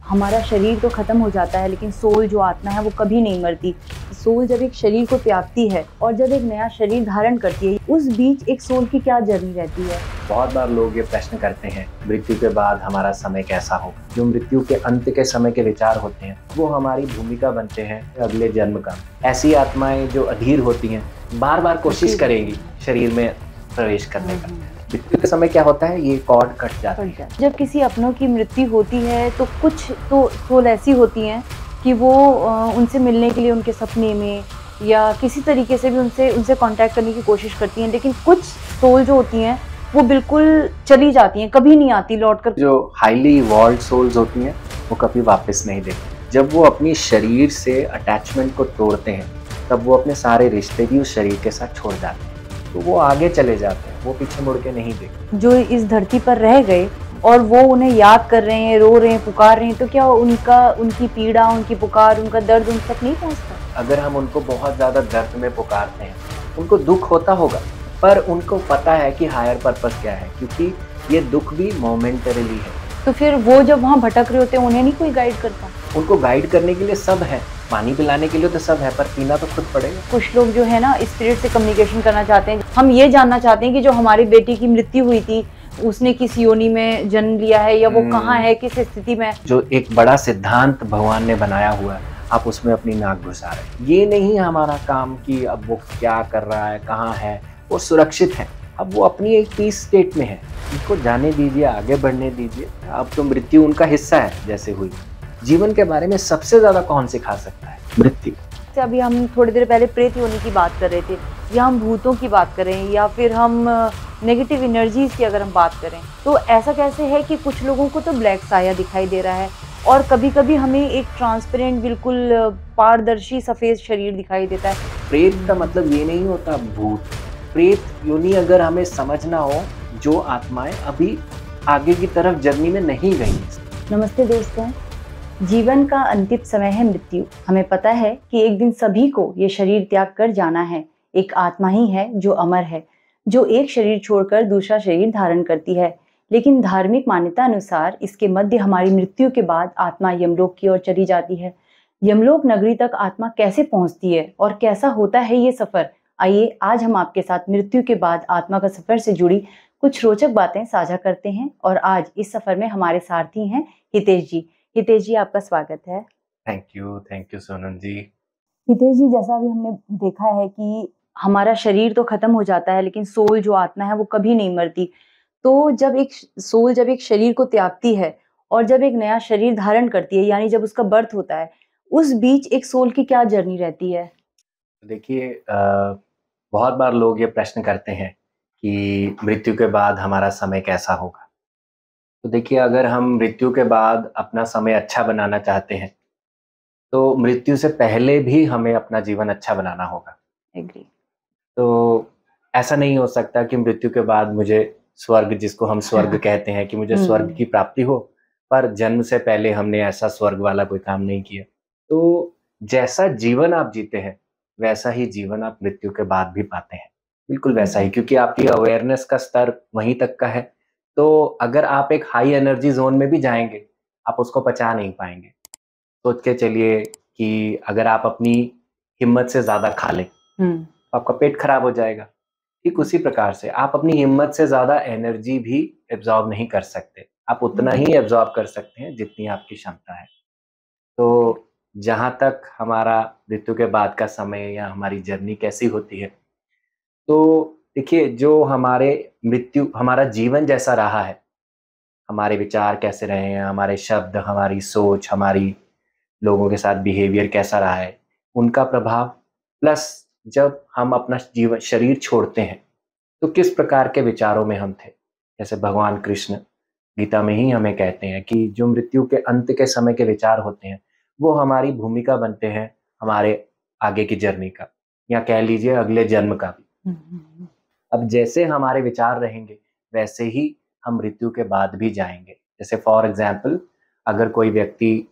हमारा शरीर तो खत्म हो जाता है लेकिन सोल जो आत्मा है वो कभी नहीं मरती। सोल जब एक शरीर को त्यागती है और जब एक नया शरीर धारण करती है, उस बीच एक सोल की क्या जर्नी रहती है। बहुत बार लोग ये प्रश्न करते हैं, मृत्यु के बाद हमारा समय कैसा होगा। जो मृत्यु के अंत के समय के विचार होते हैं वो हमारी भूमिका बनते हैं अगले जन्म का। ऐसी आत्माएं जो अधीर होती हैं बार बार कोशिश करेंगी शरीर में प्रवेश करने का। मृत्यु के समय क्या होता है, ये कॉर्ड कट जाता है। जब किसी अपनों की मृत्यु होती है तो कुछ तो सोल ऐसी होती हैं कि वो उनसे मिलने के लिए उनके सपने में या किसी तरीके से भी उनसे कांटेक्ट करने की कोशिश करती हैं, लेकिन कुछ सोल जो होती हैं वो बिल्कुल चली जाती हैं, कभी नहीं आती लौट कर। जो हाईली इवॉल्व्ड सोल्स होती हैं वो कभी वापस नहीं देखती। जब वो अपनी शरीर से अटैचमेंट को तोड़ते हैं तब वो अपने सारे रिश्ते भी उस शरीर के साथ छोड़ जाते हैं, तो वो आगे चले जाते हैं, वो पीछे मुड़ के नहीं देखते। जो इस धरती पर रह गए और वो उन्हें याद कर रहे हैं, रो रहे हैं, पुकार रहे हैं, तो क्या उनकी पीड़ा, उनकी पुकार, उनका दर्द उन तक नहीं पहुंचता। अगर हम उनको बहुत ज़्यादा दर्द में पुकारते हैं, उनको दुख होता होगा, पर उनको पता है कि हायर पर्पस क्या है, क्योंकि ये दुख भी मोमेंटरीली है। तो फिर वो जब वहाँ भटक रहे होते हैं उन्हें नहीं कोई गाइड करता। उनको गाइड करने के लिए सब है, पानी पिलाने के लिए तो सब है, पर पीना तो खुद पड़ेगा। कुछ लोग जो है ना स्पिरिट से कम्युनिकेशन करना चाहते हैं। हम ये जानना चाहते हैं कि जो हमारी बेटी की मृत्यु हुई थी उसने किस योनि में जन्म लिया है या वो कहाँ है, किस स्थिति में। जो एक बड़ा सिद्धांत भगवान ने बनाया हुआ है, आप उसमें अपनी नाक घुसा रहे हैं। ये नहीं हमारा काम कि अब वो क्या कर रहा है, कहाँ है, वो सुरक्षित है। अब वो अपनी एक पीस स्टेट में है, उनको जाने दीजिए, आगे बढ़ने दीजिए। अब तो मृत्यु उनका हिस्सा है जैसे हुई। जीवन के बारे में सबसे ज्यादा कौन सिखा सकता है? मृत्यु। अभी हम थोड़ी देर पहले प्रेत योनि की बात कर रहे थे, या हम भूतों की बात करें, या फिर हम नेगेटिव एनर्जीज की अगर हम बात करें, तो ऐसा कैसे है कि कुछ लोगों को तो ब्लैक साया दिखाई दे रहा है और कभी कभी हमें एक ट्रांसपेरेंट बिल्कुल पारदर्शी सफेद शरीर दिखाई देता है। प्रेत का मतलब ये नहीं होता भूत। प्रेत योनि अगर हमें समझना हो, जो आत्माएं अभी आगे की तरफ जर्नी में नहीं गई। नमस्ते दोस्तों, जीवन का अंतिम समय है मृत्यु। हमें पता है कि एक दिन सभी को ये शरीर त्याग कर जाना है। एक आत्मा ही है जो अमर है, जो एक शरीर छोड़कर दूसरा शरीर धारण करती है। लेकिन धार्मिक मान्यता अनुसार इसके मध्य हमारी मृत्यु के बाद आत्मा यमलोक की ओर चली जाती है। यमलोक नगरी तक आत्मा कैसे पहुंचती है और कैसा होता है ये सफर, आइए आज हम आपके साथ मृत्यु के बाद आत्मा का सफर से जुड़ी कुछ रोचक बातें साझा करते हैं। और आज इस सफर में हमारे सारथी हैं हितेश जी। हितेश जी, आपका स्वागत है। थैंक यू सोनम जी। हितेश जी, जैसा भी हमने देखा है कि हमारा शरीर तो खत्म हो जाता है लेकिन सोल जो आत्मा है वो कभी नहीं मरती। तो जब एक शरीर को त्यागती है और जब एक नया शरीर धारण करती है, यानी जब उसका बर्थ होता है, उस बीच एक सोल की क्या जर्नी रहती है। देखिए, बहुत बार लोग ये प्रश्न करते हैं कि मृत्यु के बाद हमारा समय कैसा होगा। तो देखिए, अगर हम मृत्यु के बाद अपना समय अच्छा बनाना चाहते हैं तो मृत्यु से पहले भी हमें अपना जीवन अच्छा बनाना होगा। एग्री। तो ऐसा नहीं हो सकता कि मृत्यु के बाद मुझे स्वर्ग, जिसको हम स्वर्ग कहते हैं, कि मुझे स्वर्ग की प्राप्ति हो, पर जन्म से पहले हमने ऐसा स्वर्ग वाला कोई काम नहीं किया। तो जैसा जीवन आप जीते हैं वैसा ही जीवन आप मृत्यु के बाद भी पाते हैं, बिल्कुल वैसा ही, क्योंकि आपकी अवेयरनेस का स्तर वहीं तक का है। तो अगर आप एक हाई एनर्जी जोन में भी जाएंगे, आप उसको पचा नहीं पाएंगे। सोच के चलिए कि अगर आप अपनी हिम्मत से ज्यादा खा लें, आपका पेट खराब हो जाएगा। ठीक उसी प्रकार से आप अपनी हिम्मत से ज्यादा एनर्जी भी एब्जॉर्ब नहीं कर सकते। आप उतना ही एब्जॉर्ब कर सकते हैं जितनी आपकी क्षमता है। तो जहां तक हमारा मृत्यु के बाद का समय या हमारी जर्नी कैसी होती है, तो देखिए, जो हमारा जीवन जैसा रहा है, हमारे विचार कैसे रहे हैं, हमारे शब्द, हमारी सोच, हमारी लोगों के साथ बिहेवियर कैसा रहा है, उनका प्रभाव, प्लस जब हम अपना जीवन शरीर छोड़ते हैं तो किस प्रकार के विचारों में हम थे। जैसे भगवान कृष्ण गीता में ही हमें कहते हैं कि जो मृत्यु के अंत के समय के विचार होते हैं वो हमारी भूमिका बनते हैं हमारे आगे की जर्नी का, या कह लीजिए अगले जन्म का भी। अब जैसे हमारे विचार रहेंगे वैसे ही हम मृत्यु के बाद भी जाएंगे। जैसे फॉर एग्जाम्पल, अगर कोई व्यक्ति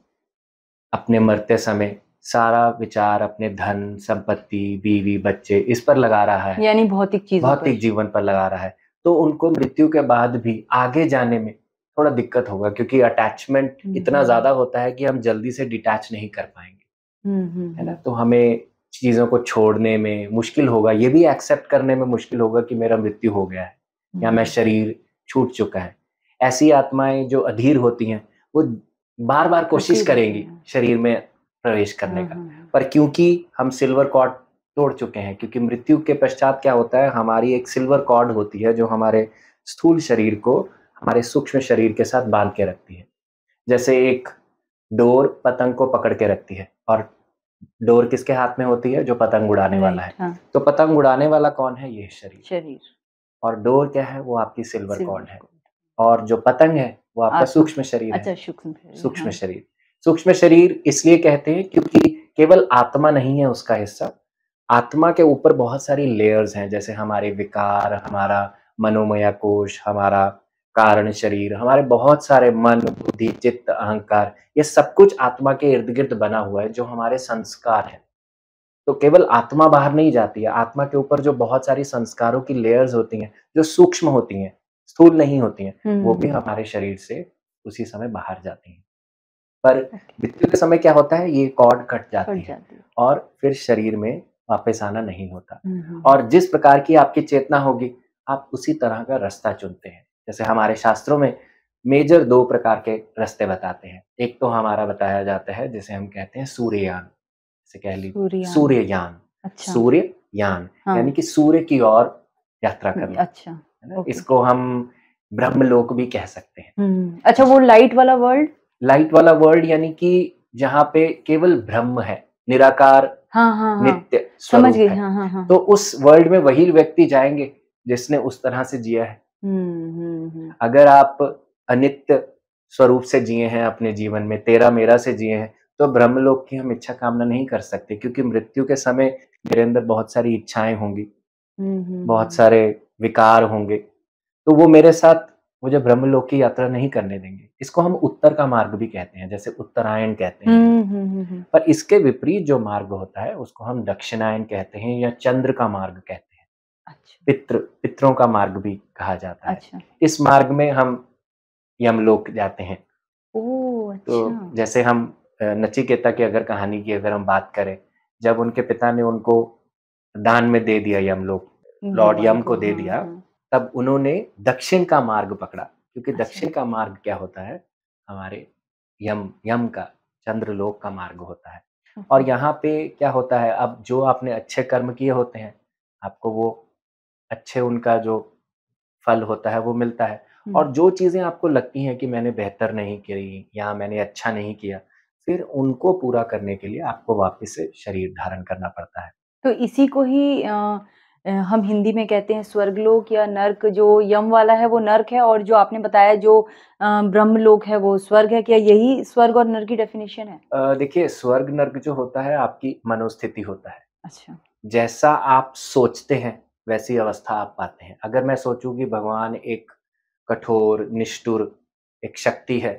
अपने मरते समय सारा विचार अपने धन, संपत्ति, बीवी, बच्चे इस पर लगा रहा है, यानी भौतिक जीवन पर लगा रहा है, तो उनको मृत्यु के बाद भी आगे जाने में थोड़ा दिक्कत होगा, क्योंकि अटैचमेंट इतना ज्यादा होता है कि हम जल्दी से डिटैच नहीं कर पाएंगे, है ना। तो हमें चीजों को छोड़ने में मुश्किल होगा, ये भी एक्सेप्ट करने में मुश्किल होगा कि मेरा मृत्यु हो गया है या मैं शरीर छूट चुका है। ऐसी आत्माएं जो अधीर होती हैं वो बार बार कोशिश करेंगी शरीर में प्रवेश करने का, पर क्योंकि हम सिल्वर कॉर्ड तोड़ चुके हैं, क्योंकि मृत्यु के पश्चात क्या होता है, हमारी एक सिल्वर कॉर्ड होती है जो हमारे स्थूल शरीर को हमारे सूक्ष्म शरीर के साथ बांध के रखती है। जैसे एक डोर पतंग को पकड़ के रखती है, और डोर किसके हाथ में होती है, जो पतंग उड़ाने वाला है। हाँ। तो पतंग उड़ाने वाला कौन है, ये शरीर। और डोर क्या है, वो आपकी सिल्वर कॉर्ड है। और जो पतंग है वो आपका सूक्ष्म शरीर है। अच्छा, सूक्ष्म शरीर। सूक्ष्म शरीर इसलिए कहते हैं क्योंकि केवल आत्मा नहीं है उसका हिस्सा, आत्मा के ऊपर बहुत सारी लेयर्स हैं, जैसे हमारे विकार, हमारा मनोमय कोश, हमारा कारण शरीर, हमारे बहुत सारे मन, बुद्धि, चित्त, अहंकार, ये सब कुछ आत्मा के इर्द गिर्द बना हुआ है, जो हमारे संस्कार है। तो केवल आत्मा बाहर नहीं जाती है, आत्मा के ऊपर जो बहुत सारी संस्कारों की लेयर्स होती हैं, जो सूक्ष्म होती हैं, स्थूल नहीं होती हैं, वो भी हमारे शरीर से उसी समय बाहर जाती हैं। पर मृत्यु के समय क्या होता है, ये कॉर्ड कट जाती है और फिर शरीर में वापस आना नहीं होता। और जिस प्रकार की आपकी चेतना होगी, आप उसी तरह का रास्ता चुनते हैं। जैसे हमारे शास्त्रों में मेजर 2 प्रकार के रास्ते बताते हैं। एक तो हमारा बताया जाता है जिसे हम कहते हैं सूर्ययान, जैसे कह लीजिए सूर्ययान। अच्छा। सूर्ययान यानी कि सूर्य की ओर यात्रा करना। अच्छा, है ना। इसको हम ब्रह्मलोक भी कह सकते हैं। अच्छा, वो लाइट वाला वर्ल्ड, लाइट वाला वर्ल्ड यानी कि जहाँ पे केवल ब्रह्म है, निराकार, नित्य स्वरूप है। तो उस वर्ल्ड में वही व्यक्ति जाएंगे जिसने उस तरह से जिया है। अगर आप अनित्य स्वरूप से जिए हैं अपने जीवन में, तेरा मेरा से जिए हैं, तो ब्रह्मलोक की हम इच्छा कामना नहीं कर सकते, क्योंकि मृत्यु के समय मेरे अंदर बहुत सारी इच्छाएं होंगी, बहुत सारे विकार होंगे, तो वो मेरे साथ मुझे ब्रह्मलोक की यात्रा नहीं करने देंगे। इसको हम उत्तर का मार्ग भी कहते हैं, जैसे उत्तरायण कहते हैं। पर इसके विपरीत जो मार्ग होता है उसको हम दक्षिणायन कहते हैं या चंद्र का मार्ग कहते हैं। अच्छा। पितरों का मार्ग भी कहा जाता है। अच्छा। इस मार्ग में हम यमलोक जाते हैं। ओह, अच्छा। तो जैसे हम नचिकेता की अगर कहानी की अगर हम बात करें, जब उनके पिता ने उनको दान में दे दिया यमलोक, लॉर्ड यम को दे दिया, तब उन्होंने दक्षिण का मार्ग पकड़ा, क्योंकि दक्षिण का मार्ग क्या होता है, हमारे यम का चंद्रलोक का मार्ग होता है। और यहाँ पे क्या होता है, अब जो आपने अच्छे कर्म किए होते हैं, आपको वो अच्छे उनका जो फल होता है वो मिलता है। और जो चीजें आपको लगती हैं कि मैंने बेहतर नहीं की या मैंने अच्छा नहीं किया, फिर उनको पूरा करने के लिए आपको वापस से शरीर धारण करना पड़ता है। तो इसी को ही हम हिंदी में कहते हैं स्वर्गलोक या नर्क। जो यम वाला है वो नर्क है, और जो आपने बताया जो ब्रह्मलोक है वो स्वर्ग है। क्या यही स्वर्ग और नर्क की डेफिनेशन है? देखिए, स्वर्ग नर्क जो होता है आपकी मनोस्थिति होता है। अच्छा। जैसा आप सोचते हैं वैसी अवस्था आप पाते हैं। अगर मैं सोचूं कि भगवान एक कठोर, निष्ठुर एक शक्ति है,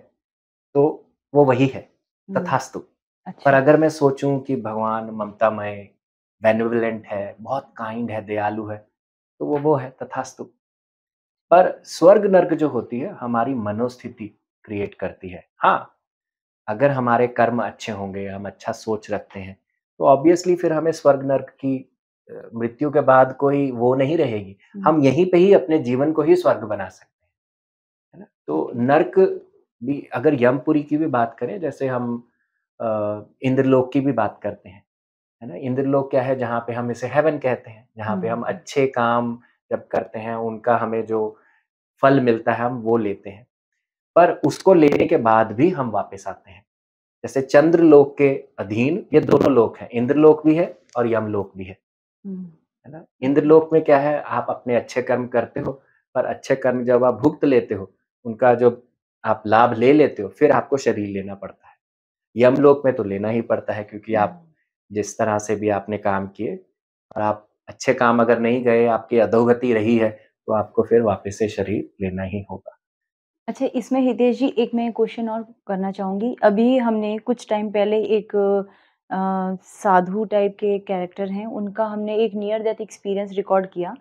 तो वो वही है, तथास्तु। अच्छा। पर अगर मैं सोचूं कि भगवान ममतामय, बेनिवोलेंट है, बहुत काइंड है, दयालु है, तो वो है, तथास्तु। पर स्वर्ग नर्क जो होती है, हमारी मनोस्थिति क्रिएट करती है। हाँ, अगर हमारे कर्म अच्छे होंगे, हम अच्छा सोच रखते हैं, तो ऑब्वियसली फिर हमें स्वर्ग नर्क की मृत्यु के बाद कोई वो नहीं रहेगी। हम यहीं पे ही अपने जीवन को ही स्वर्ग बना सकते हैं, है ना। तो नर्क भी, अगर यमपुरी की भी बात करें, जैसे हम इंद्रलोक की भी बात करते हैं, है ना। इंद्रलोक क्या है, जहाँ पे हम इसे हेवन कहते हैं, जहाँ पे हम अच्छे काम जब करते हैं उनका हमें जो फल मिलता है हम वो लेते हैं। पर उसको लेने के बाद भी हम वापस आते हैं। जैसे चंद्रलोक के अधीन ये दोनों लोक हैं, इंद्रलोक भी है और यमलोक भी है ना। इंद्रलोक में क्या है, आप अपने अच्छे कर्म करते हो, पर अच्छे कर्म जब आप भुगत लेते हो, उनका जो आप लाभ ले लेते हो, फिर आपको शरीर लेना पड़ता है। यमलोक में तो लेना ही पड़ता है, क्योंकि आप जिस तरह से भी आपने काम किए और आप अच्छे काम अगर नहीं गए, आपकी अधोगति रही है, तो आपको फिर वापस से शरीर लेना ही होगा। अच्छा, इसमें हितेश जी एक मैं क्वेश्चन और करना चाहूँगी। अभी हमने कुछ टाइम पहले एक साधु टाइप के कैरेक्टर हैं, उनका हमने एक नियर डेथ एक्सपीरियंस रिकॉर्ड किया।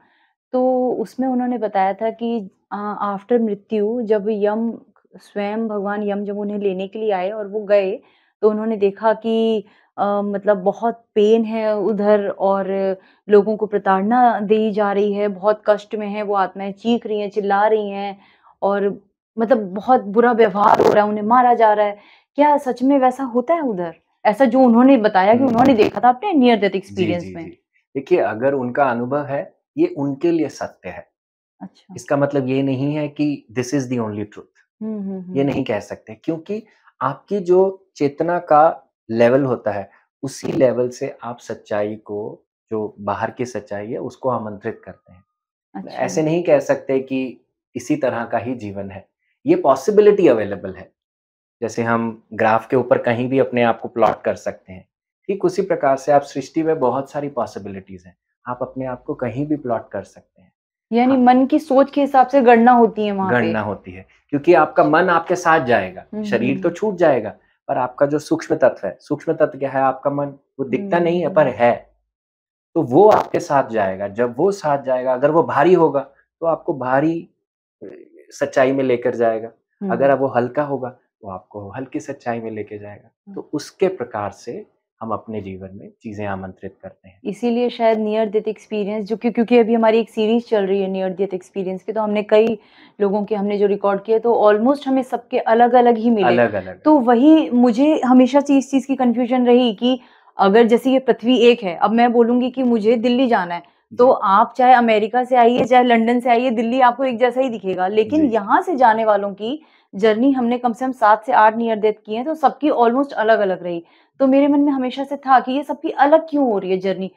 तो उसमें उन्होंने बताया था कि आफ्टर मृत्यु जब यम स्वयं भगवान यम जब उन्हें लेने के लिए आए और वो गए, तो उन्होंने देखा कि मतलब बहुत पेन है उधर और लोगों को प्रताड़ना दी जा रही है, बहुत कष्ट में है, वो आत्माएँ चीख रही हैं, चिल्ला रही हैं और मतलब बहुत बुरा व्यवहार हो रहा है, उन्हें मारा जा रहा है। क्या सच में वैसा होता है उधर? ऐसा जो उन्होंने बताया कि उन्होंने हुँ। देखा था अपने नियर डेथ जी, एक्सपीरियंस जी, में? जी। देखिए, अगर उनका अनुभव है, ये उनके लिए सत्य है। अच्छा। इसका मतलब ये नहीं है कि this is the only truth. हुँ, हुँ, ये हुँ। नहीं कह सकते क्योंकि आपकी जो चेतना का लेवल होता है, उसी लेवल से आप सच्चाई को जो बाहर की सच्चाई है, उसको आमंत्रित करते हैं। अच्छा। ऐसे नहीं कह सकते कि इसी तरह का ही जीवन है। ये पॉसिबिलिटी अवेलेबल है। जैसे हम ग्राफ के ऊपर कहीं भी अपने आप को प्लॉट कर सकते हैं। ठीक उसी प्रकार से आप सृष्टि में बहुत सारी पॉसिबिलिटीज़ हैं। आप अपने आप को कहीं भी प्लॉट कर सकते हैं। यानी हाँ, मन की सोच के हिसाब से गणना होती है वहाँ पे। गणना होती है क्योंकि आपका मन आपके साथ जाएगा। हुँ, शरीर तो हुँ। छूट जाएगा, पर आपका जो सूक्ष्म तत्व है, सूक्ष्म तत्व क्या है? आपका मन, वो दिखता नहीं है पर हुँ। है। तो वो आपके साथ जाएगा। जब वो साथ जाएगा, अगर वो भारी होगा, तो आपको भारी अ, सच्चाई में लेकर जाएगा। अगर हुँ। अब वो हल्का होगा, तो आपको हल्की सच्चाई में लेके जाएगा। तो उसके प्रकार से हम अपने जीवन में चीज़ें आमंत्रित करते हैं। इसीलिए शायद नियर डेथ एक्सपीरियंस जो क्योंकि अभी हमारी एक सीरीज़ चल रही है नियर डेथ एक्सपीरियंस की, तो हमने कई लोगों के हमने जो रिकॉर्ड किए तो ऑलमोस्ट हमें सबके अलग-अलग ही मिले। अलग-अलग, तो अलग। वही मुझे हमेशा से इस चीज़ की कन्फ्यूज़न रही कि अगर जैसे ये पृथ्वी एक है, अब मैं बोलूँगी कि मुझे दिल्ली जाना है, तो जी, आप चाहे अमेरिका से आइए, चाहे लंदन से आइए, दिल्ली आपको एक जैसा ही दिखेगा। लेकिन जी। यहाँ से जाने वालों की जर्नी हमने कम से कम 7 से 8 नियर डेथ की है, तो सबकी ऑलमोस्ट अलग-अलग रही। तो मेरे मन में हमेशा से था कि ये सबकी अलग क्यों हो रही है जर्नी?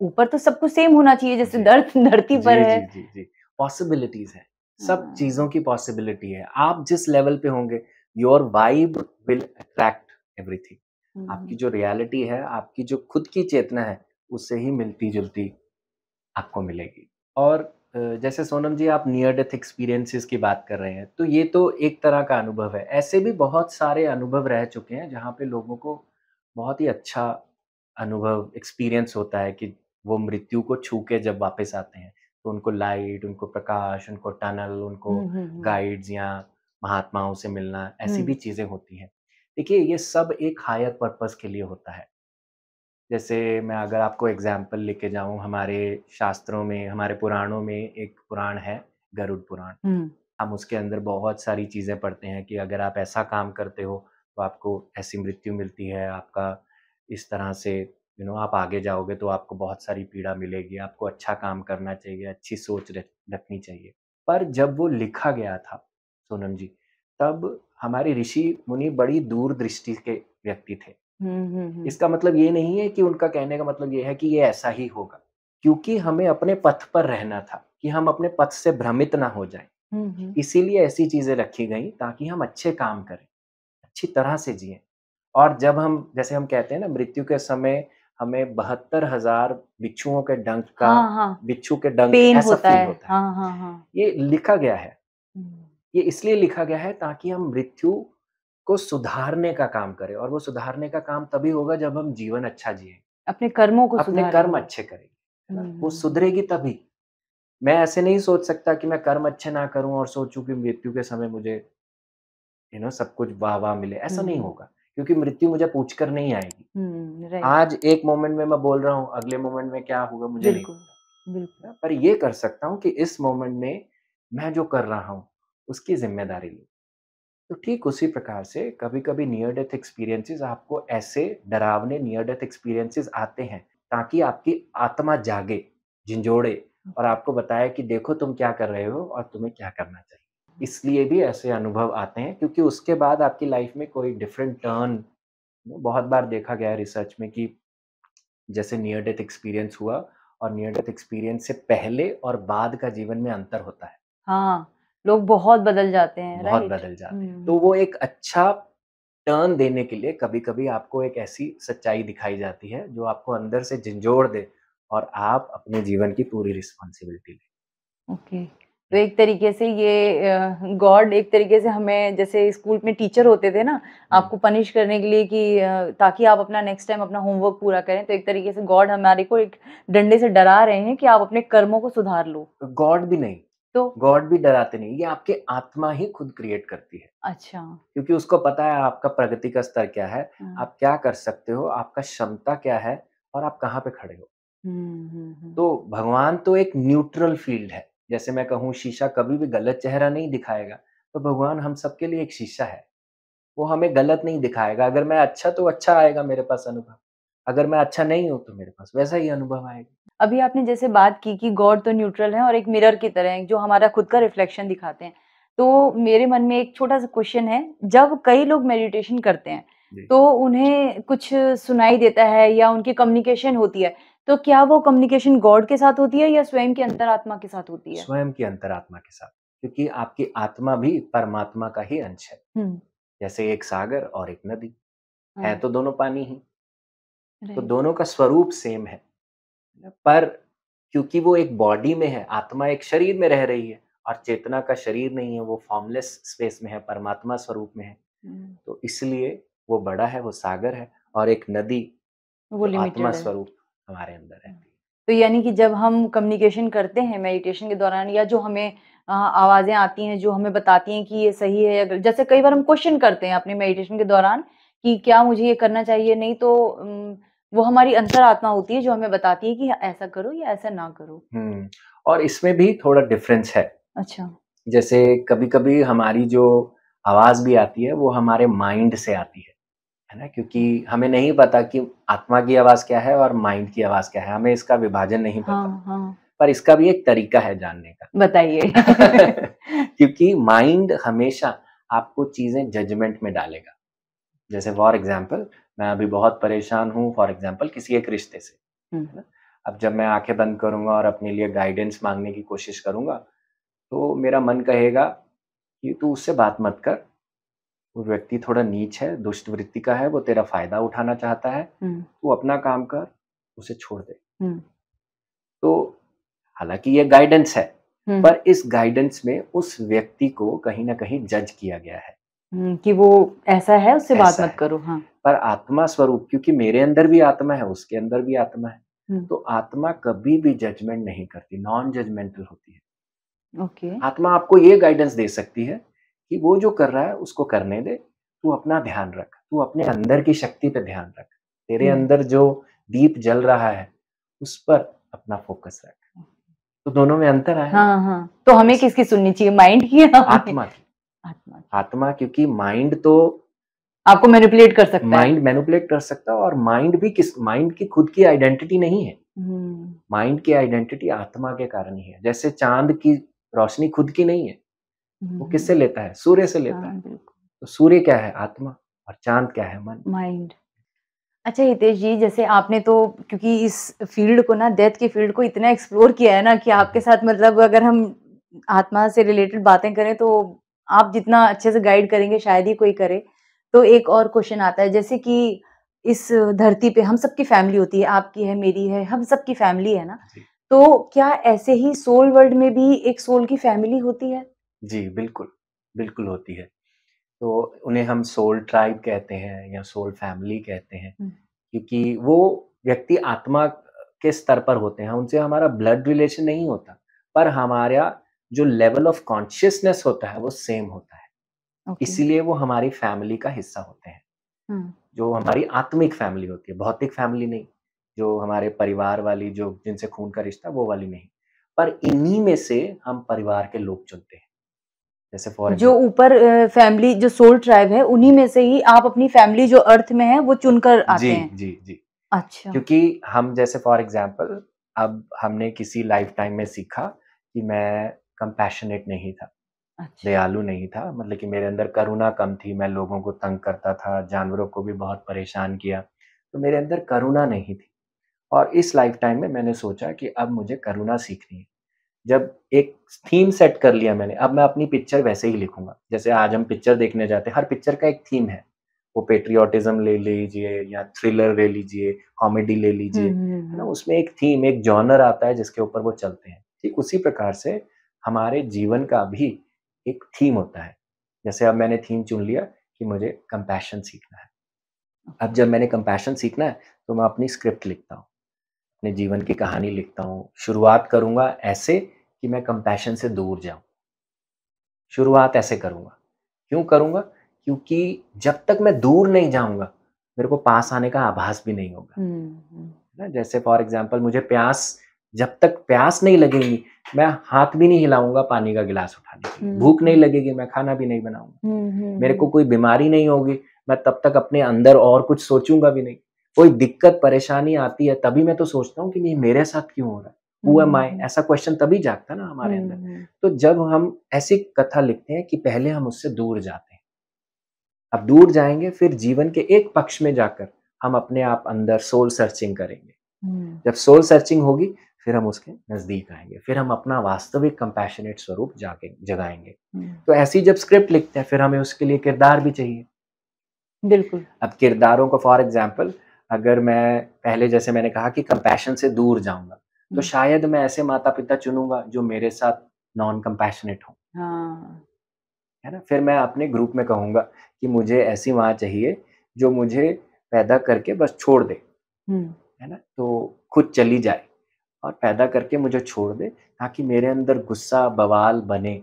ऊपर तो सब कुछ सेम होना चाहिए जैसे जी। दर्द धरती पर जी, है। जी, जी, जी। पॉसिबिलिटीज़ हैं, सब हाँ। चीज़ों की पॉसिबिलिटी है। आप जिस लेवल पे होंगे, your vibe will attract everything. आपकी हुँ, जो रियलिटी है, आपकी जो खुद की चेतना है, उससे ही मिलती-जुलती आपको मिलेगी। और जैसे सोनम जी आप नियर डेथ एक्सपीरियंसेस की बात कर रहे हैं, तो ये तो एक तरह का अनुभव है। ऐसे भी बहुत सारे अनुभव रह चुके हैं, जहाँ पे लोगों को बहुत ही अच्छा अनुभव, एक्सपीरियंस होता है कि वो मृत्यु को छू के जब वापस आते हैं, तो उनको लाइट, उनको प्रकाश, उनको टनल, उनको हुँ, हुँ, हुँ। गाइड्स या महात्माओं से मिलना, ऐसी हुँ, भी चीज़ें होती हैं। देखिए, ये सब एक हायर पर्पज़ के लिए होता है। जैसे मैं अगर आपको एग्ज़ाम्पल लेके जाऊँ, हमारे शास्त्रों में, हमारे पुराणों में एक पुराण है, गरुड़ पुराण। हुँ, हम उसके अंदर बहुत सारी चीज़ें पढ़ते हैं कि अगर आप ऐसा काम करते हो, तो आपको ऐसी मृत्यु मिलती है, आपका इस तरह से आप आगे जाओगे तो आपको बहुत सारी पीड़ा मिलेगी, आपको अच्छा काम करना चाहिए, अच्छी सोच रखनी चाहिए। पर जब वो लिखा गया था, सोनम जी, तब हमारे ऋषि-मुनि बड़ी दूरदृष्टि के व्यक्ति थे। हुँ, हुँ, हुँ। इसका मतलब ये नहीं है कि उनका कहने का मतलब ये है कि ये ऐसा ही होगा, क्योंकि हमें अपने पथ पर रहना था, कि हम अपने पथ से भ्रमित ना हो जाएँ। हुँ, हुँ। इसीलिए ऐसी चीज़ें रखी गई ताकि हम अच्छे काम करें, अच्छी तरह से जिएँ। और जब हम जैसे हम कहते हैं ना मृत्यु के समय हमें 72,000 हाँ, हाँ, बिच्छू के डंक पेन ऐसा होता फ़ील है। होता है। हाँ, हाँ, हाँ। ये लिखा गया है। हुँ, ये इसलिए लिखा गया है ताकि हम मृत्यु को सुधारने का काम करें और वो सुधारने का काम तभी होगा जब हम जीवन अच्छा जिएँ। अपने कर्मों को अपने कर्म सुधारेंगे। अच्छे करेंगे, है हुँ, ना? वो हुँ, हुँ। सुधरेगी तभी। मैं ऐसे नहीं सोच सकता कि मैं कर्म अच्छे ना करूँ और सोचूँ कि मृत्यु के समय मुझे सब कुछ वाह-वाह मिले, ऐसा नहीं हुँ, होगा। क्योंकि मृत्यु मुझे पूछ कर नहीं आएगी। हुँ, राइट। आज एक मोमेंट में मैं बोल रहा हूँ, अगले मोमेंट में क्या होगा मुझे नहीं बिल्कुल, पता, बिल्कुल। है ना? पर ये कर सकता हूँ कि इस मोमेंट में मैं जो कर रहा हूँ, उसकी ज़िम्मेदारी लूँ। तो ठीक उसी प्रकार से कभी-कभी नियर डेथ एक्सपीरियंसेस आपको ऐसे डरावने नियर डेथ एक्सपीरियंसेस आते हैं, ताकि आपकी आत्मा जागे, झिंझोड़े और आपको बताए कि देखो तुम क्या कर रहे हो और तुम्हें क्या करना चाहिए। इसलिए भी ऐसे अनुभव आते हैं क्योंकि उसके बाद आपकी लाइफ में कोई डिफरेंट टर्न बहुत बार देखा गया है रिसर्च में कि जैसे नियर डेथ एक्सपीरियंस हुआ और नियर डेथ एक्सपीरियंस से पहले और बाद का जीवन में अंतर होता है। हाँ, लोग बहुत बदल जाते हैं, बहुत राइट? बदल जाते हैं। हुँ, तो वो हुँ। एक अच्छा टर्न देने के लिए कभी-कभी आपको एक ऐसी सच्चाई दिखाई जाती है, जो आपको अंदर से झंझोड़ दे और आप अपने जीवन की पूरी रिस्पॉन्सिबिलिटी लें। ओके। तो एक तरीके से ये गॉड एक तरीके से हमें जैसे स्कूल में टीचर होते थे ना, हुँ। आपको पनिश करने के लिए कि ताकि आप अपना नेक्स्ट टाइम अपना होमवर्क पूरा करें, तो एक तरीके से गॉड हमारे को एक डंडे से डरा रहे हैं कि आप अपने कर्मों को सुधार लो। गॉड भी नहीं, तो गॉड भी डराते नहीं, ये आपकी आत्मा ही खुद क्रिएट करती है। अच्छा। क्योंकि उसको पता है आपका प्रगति का स्तर क्या है, हाँ। आप क्या कर सकते हो, आपका क्षमता क्या है और आप कहाँ पे खड़े हो। हुँ। तो भगवान तो एक न्यूट्रल फील्ड है। जैसे मैं कहूँ शीशा कभी भी गलत चेहरा नहीं दिखाएगा, तो भगवान हम सबके लिए एक शीशा है। वो हमें गलत नहीं दिखाएगा, अगर मैं अच्छा तो अच्छा आएगा मेरे पास अनुभव, अगर मैं अच्छा नहीं हूँ तो मेरे पास वैसा ही अनुभव आएगा। अभी आपने जैसे बात की कि गॉड तो न्यूट्रल है और एक मिरर की तरह है जो हमारा खुद का रिफ्लेक्शन दिखाते हैं। तो मेरे मन में एक छोटा-सा क्वेश्चन है, जब कई लोग मेडिटेशन करते हैं, जी। तो उन्हें कुछ सुनाई देता है या उनकी कम्युनिकेशन होती है, तो क्या वो कम्युनिकेशन गॉड के साथ होती है या स्वयं की अंतरात्मा के साथ होती है? स्वयं की अंतरात्मा के साथ, क्योंकि आपकी आत्मा भी परमात्मा का ही अंश है। हुँ, जैसे एक सागर और एक नदी, है हाँ, तो दोनों पानी ही, तो राइट। दोनों का स्वरूप सेम है। पर क्योंकि वो एक बॉडी में है, आत्मा एक शरीर में रह रही है और चेतना का शरीर नहीं है, वो फॉर्मलेस स्पेस में है, परमात्मा स्वरूप में है। हुँ, तो इसलिए वो बड़ा है, वो सागर है और एक नदी वो जो आत्मा लिमिटेड है। स्वरूप हमारे अंदर रहती है। तो यानी कि जब हम कम्युनिकेशन करते हैं मेडिटेशन के दौरान या जो हमें आवाज़ें आती हैं, जो हमें बताती हैं कि ये सही है या गलत, जैसे कई बार हम क्वेश्चन करते हैं अपने मेडिटेशन के दौरान कि क्या मुझे ये करना चाहिए, नहीं तो वो हमारी अंतरात्मा होती है जो हमें बताती है कि ऐसा करो या ऐसा ना करो। और इसमें भी थोड़ा डिफरेंस है। अच्छा। जैसे कभी-कभी हमारी जो आवाज़ भी आती है, वो हमारे माइंड से आती है ना? क्योंकि हमें नहीं पता कि आत्मा की आवाज़ क्या है और माइंड की आवाज़ क्या है, हमें इसका विभाजन नहीं पता। हाँ, हाँ। पर इसका भी एक तरीका है जानने का। बताइए। क्योंकि माइंड हमेशा आपको चीज़ें जजमेंट में डालेगा। जैसे फॉर एग्ज़ाम्पल मैं अभी बहुत परेशान हूँ फॉर एग्ज़ाम्पल किसी एक रिश्ते से, हुँ, है ना? अब जब मैं आँखें बंद करूँगा और अपने लिए गाइडेंस माँगने की कोशिश करूँगा, तो मेरा मन कहेगा कि तू उससे बात मत कर, वो व्यक्ति थोड़ा नीच है, दुष्ट वृत्ति का है, वो तेरा फ़ायदा उठाना चाहता है, हुँ, तू अपना काम कर, उसे छोड़ दे। हुँ, तो हालाँकि ये गाइडेंस है, हुँ, पर इस गाइडेंस में उस व्यक्ति को कहीं न कहीं जज किया गया है, कि वो ऐसा है, उससे बात ऐसा मत है। करो। हाँ। पर आत्मा स्वरूप क्योंकि मेरे अंदर भी आत्मा है, उसके अंदर भी आत्मा है, हुँ, तो आत्मा कभी भी जजमेंट नहीं करती, नॉन जजमेंटल होती है। ओके। आत्मा आपको ये गाइडेंस दे सकती है कि वो जो कर रहा है उसको करने दे, तू अपना ध्यान रख, तू अपने अंदर की शक्ति पे ध्यान रख। तेरे हुँ। अंदर जो दीप जल रहा है, उस पर अपना फ़ोकस रख। तो दोनों में अंतर आया ना? हाँ, हाँ। तो हमें इस किसकी सुननी चाहिए, माइंड की या अपनी? आत्मा की आत्मा की। आत्मा क्योंकि माइंड तो आपको मैनिपुलेट कर सकता है। माइंड मैनिपुलेट कर सकता है और माइंड की खुद की आइडेंटिटी नहीं है। हुँ, माइंड की आइडेंटिटी आत्मा के कारण ही है। जैसे चाँद की रोशनी खुद की नहीं है, हुँ, वो किससे हुँ। लेता है? सूर्य से लेता है। हाँ, बिल्कुल, तो सूर्य क्या है? आत्मा और चाँद क्या है? मन। माइंड। अच्छा हितेश जी, जैसे आपने तो क्योंकि इस फ़ील्ड को ना, डेथ के फ़ील्ड को इतना एक्सप्लोर किया है ना कि हुँ, आपके हुँ। साथ मतलब अगर हम आत्मा से रिलेटेड बातें करें तो आप जितना अच्छे से गाइड करेंगे शायद ही कोई करे। तो एक और क्वेश्चन आता है, जैसे कि इस धरती पे हम सबकी फैमिली होती है, आपकी है, मेरी है, हम सबकी फैमिली है ना? जी। तो क्या ऐसे ही सोल वर्ल्ड में भी एक सोल की फैमिली होती है? जी, बिल्कुल। बिल्कुल होती है। तो उन्हें हम सोल ट्राइब कहते हैं या सोल फैमिली कहते हैं, हुँ, क्योंकि वो व्यक्ति आत्मा के स्तर पर होते हैं, उनसे हमारा ब्लड रिलेशन नहीं होता, पर हमारा जो लेवल ऑफ कॉन्शियसनेस होता है, वो सेम होता है। ओके। इसीलिए वो हमारी फैमिली का हिस्सा होते हैं, हुँ, जो हमारी आत्मिक फैमिली होती है, भौतिक फैमिली नहीं, जो हमारे परिवार वाली जो जिनसे खून का रिश्ता वो वाली नहीं। पर इन्हीं में से हम परिवार के लोग चुनते हैं। जैसे फॉर जो एग्ज़ाम्पल ऊपर फैमिली जो सोल ट्राइब है, उन्हीं में से ही आप अपनी फैमिली जो अर्थ में है, वो चुनकर जी, आते हैं। जी, जी। अच्छा, क्योंकि हम जैसे फॉर एग्ज़ाम्पल अब हमने किसी लाइफ़ टाइम में सीखा कि मैं कंपैशनेट नहीं था, अच्छा। दयालु नहीं था, मतलब कि मेरे अंदर करुणा कम थी, मैं लोगों को तंग करता था, जानवरों को भी बहुत परेशान किया, तो मेरे अंदर करुणा नहीं थी। और इस लाइफ़ टाइम में मैंने सोचा कि अब मुझे करुणा सीखनी है। जब एक थीम सेट कर लिया मैंने, अब मैं अपनी पिक्चर वैसे ही लिखूँगा। जैसे आज हम पिक्चर देखने जाते हैं, हर पिक्चर का एक थीम है। वो पैट्रियोटिज़्म ले लीजिए या थ्रिलर ले लीजिए, कॉमेडी ले हुँ, लीजिए, हुँ, है ना? हुँ। उसमें एक थीम, एक जॉनर आता है जिसके ऊपर वो चलते हैं। ठीक उसी प्रकार से हमारे जीवन का भी एक थीम होता है। जैसे अब मैंने थीम चुन लिया कि मुझे कंपैशन सीखना है। अब ओके। जब मैंने कंपैशन सीखना है, तो मैं अपनी स्क्रिप्ट लिखता हूँ। अपने जीवन की कहानी लिखता हूँ। शुरुआत करूँगा ऐसे कि मैं कंपैशन से दूर जाऊं। शुरुआत ऐसे करूंगा। क्यों करूंगा? क्योंकि जब तक मैं दूर नहीं जाऊंगा, मेरे को पास आने का आभास भी नहीं होगा। है ना? जैसे फॉर एग्जांपल मुझे प्यास, जब तक प्यास नहीं लगेगी, मैं हाथ भी नहीं हिलाऊंगा पानी का गिलास उठाने के लिए। भूख नहीं लगेगी, मैं खाना भी नहीं बनाऊंगा। मेरे को कोई बीमारी नहीं होगी, मैं तब तक अपने अंदर और कुछ सोचूंगा भी नहीं। कोई दिक्कत परेशानी आती है तभी मैं तो सोचता हूँ कि ये मेरे साथ क्यों हो रहा है, हु एम आई, ऐसा क्वेश्चन तभी जागता ना हमारे अंदर। तो जब हम ऐसी कथा लिखते हैं कि पहले हम उससे दूर जाते हैं, अब दूर जाएंगे, फिर जीवन के एक पक्ष में जाकर हम अपने आप अंदर सोल सर्चिंग करेंगे। जब सोल सर्चिंग होगी, फिर हम उसके नजदीक आएंगे, फिर हम अपना वास्तविक कंपैशनेट स्वरूप जगाएंगे। तो ऐसी जब स्क्रिप्ट लिखते हैं, फिर हमें उसके लिए किरदार भी चाहिए। बिल्कुल। अब किरदारों को फॉर एग्जाम्पल, अगर मैं पहले जैसे मैंने कहा कि कंपैशन से दूर जाऊंगा, तो शायद मैं ऐसे माता पिता चुनूंगा जो मेरे साथ नॉन कंपैशनेट हो। हाँ। है ना? फिर मैं अपने ग्रुप में कहूंगा कि मुझे ऐसी माँ चाहिए जो मुझे पैदा करके बस छोड़ दे, है ना? तो खुद चली जाए और पैदा करके मुझे छोड़ दे, ताकि मेरे अंदर गुस्सा बवाल बने,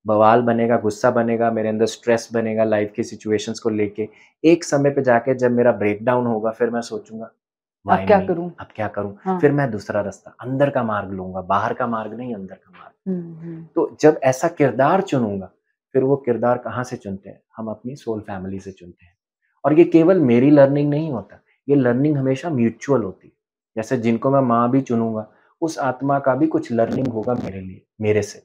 बवाल बनेगा, गुस्सा बनेगा, मेरे अंदर स्ट्रेस बनेगा लाइफ की सिचुएशंस को लेके। एक समय पे जाके जब मेरा ब्रेकडाउन होगा, फिर मैं सोचूंगा अब व्हाई क्या मी, करूं? अब क्या करूं? हाँ। फिर मैं दूसरा रास्ता, अंदर का मार्ग लूंगा, बाहर का मार्ग नहीं, अंदर का मार्ग। तो जब ऐसा किरदार चुनूंगा, फिर वो किरदार कहाँ से चुनते हैं? हम अपनी सोल फैमिली से चुनते हैं। और ये केवल मेरी लर्निंग नहीं होता, ये लर्निंग हमेशा म्यूचुअल होती है। जैसे जिनको मैं माँ भी चुनूंगा, उस आत्मा का भी कुछ लर्निंग होगा मेरे लिए, मेरे से।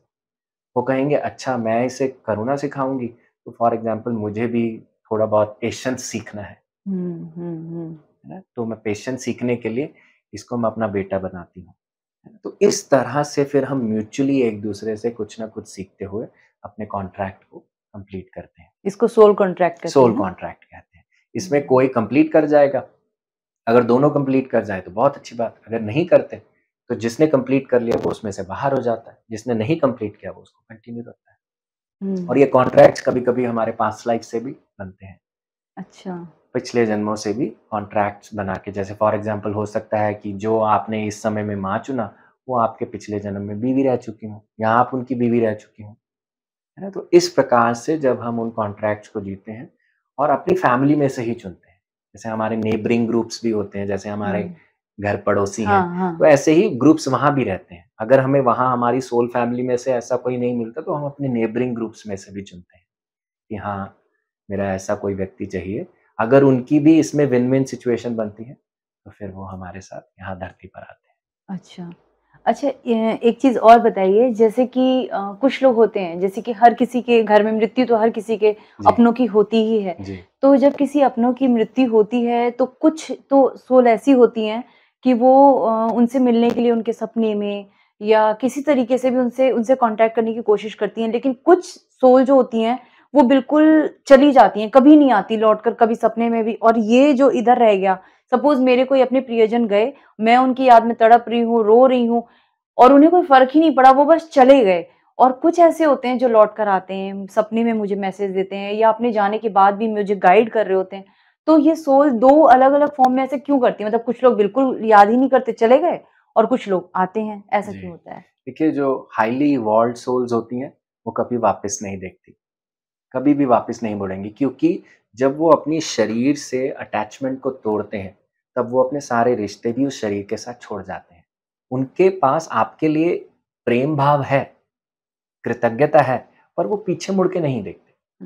वो कहेंगे अच्छा मैं इसे करुणा सिखाऊंगी, तो फॉर एग्जाम्पल मुझे भी थोड़ा बहुत पेशेंस सीखना है ना? तो मैं पेशेंस सीखने के लिए इसको मैं अपना बेटा बनाती हूँ। तो इस तरह से फिर हम म्यूचुअली एक दूसरे से कुछ ना कुछ सीखते हुए अपने कॉन्ट्रैक्ट को कंप्लीट करते हैं। इसको सोल कॉन्ट्रैक्ट कहते सोल हैं। कॉन्ट्रैक्ट कहते हैं। इसमें कोई कंप्लीट कर जाएगा, अगर दोनों कंप्लीट कर जाए तो बहुत अच्छी बात, अगर नहीं करते तो जिसने कंप्लीट कर लिया वो उसमें से बाहर हो जाता है, जिसने नहीं कंप्लीट किया वो उसको कंटिन्यू रखता है। और ये कॉन्ट्रैक्ट्स कभी-कभी हमारे पास्ट लाइफ से भी बनते हैं। अच्छा। पिछले जन्मों से भी कॉन्ट्रैक्ट्स बना के, जैसे फॉर एग्जांपल हो सकता है कि जो आपने इस समय में माँ चुना, वो आपके पिछले जन्म में बीवी रह चुकी हो, या आप उनकी बीवी रह चुकी हो, है ना? तो इस प्रकार से जब हम उन कॉन्ट्रैक्ट्स को जीते हैं और अपनी फैमिली में से ही चुनते हैं, जैसे हमारे नेबरिंग ग्रुप्स भी होते हैं, जैसे हमारे घर पड़ोसी हैं, तो ऐसे ही ग्रुप्स वहाँ भी रहते हैं। अगर हमें वहाँ हमारी सोल फैमिली में से ऐसा कोई नहीं मिलता, तो हम अपने नेबरिंग ग्रुप्स में से भी चुनते हैं कि हाँ, मेरा ऐसा कोई व्यक्ति चाहिए। अगर उनकी भी इसमें विन-विन सिचुएशन बनती है, तो फिर वो हमारे साथ यहाँ धरती पर आते हैं। अच्छा। अच्छा, एक चीज़ और बताइए, जैसे कि कुछ लोग होते हैं, जैसे कि हर किसी के घर में मृत्यु तो हर किसी के जी। अपनों की होती ही है। जी। तो जब किसी अपनों की मृत्यु होती है, तो कुछ तो सोल ऐसी होती हैं कि वो उनसे मिलने के लिए उनके सपने में या किसी तरीके से भी उनसे उनसे कॉन्टैक्ट करने की कोशिश करती हैं। लेकिन कुछ सोल जो होती हैं, वो बिल्कुल चली जाती हैं, कभी नहीं आती लौटकर, कभी सपने में भी। और ये जो इधर रह गया, सपोज़ मेरे कोई अपने प्रियजन गए, मैं उनकी याद में तड़प रही हूँ, रो रही हूँ और उन्हें कोई फ़र्क ही नहीं पड़ा, वो बस चले गए। और कुछ ऐसे होते हैं जो लौट कर आते हैं, सपने में मुझे मैसेज देते हैं या अपने जाने के बाद भी मुझे गाइड कर रहे होते हैं। तो ये सोल 2 अलग-अलग फ़ॉर्म में ऐसे क्यों करती हैं? मतलब कुछ लोग बिल्कुल याद ही नहीं करते, चले गए, और कुछ लोग आते हैं, ऐसा जी। क्यों होता है? देखिए, जो हाइली इवॉल्व्ड सोल्स होती हैं, वो कभी वापस नहीं देखती, कभी भी वापस नहीं मुड़ेंगी, क्योंकि जब वो अपनी शरीर से अटैचमेंट को तोड़ते हैं, तब वो अपने सारे रिश्ते भी उस शरीर के साथ छोड़ जाते हैं। उनके पास आपके लिए प्रेम भाव है, कृतज्ञता है, पर वो पीछे मुड़ के नहीं देखते,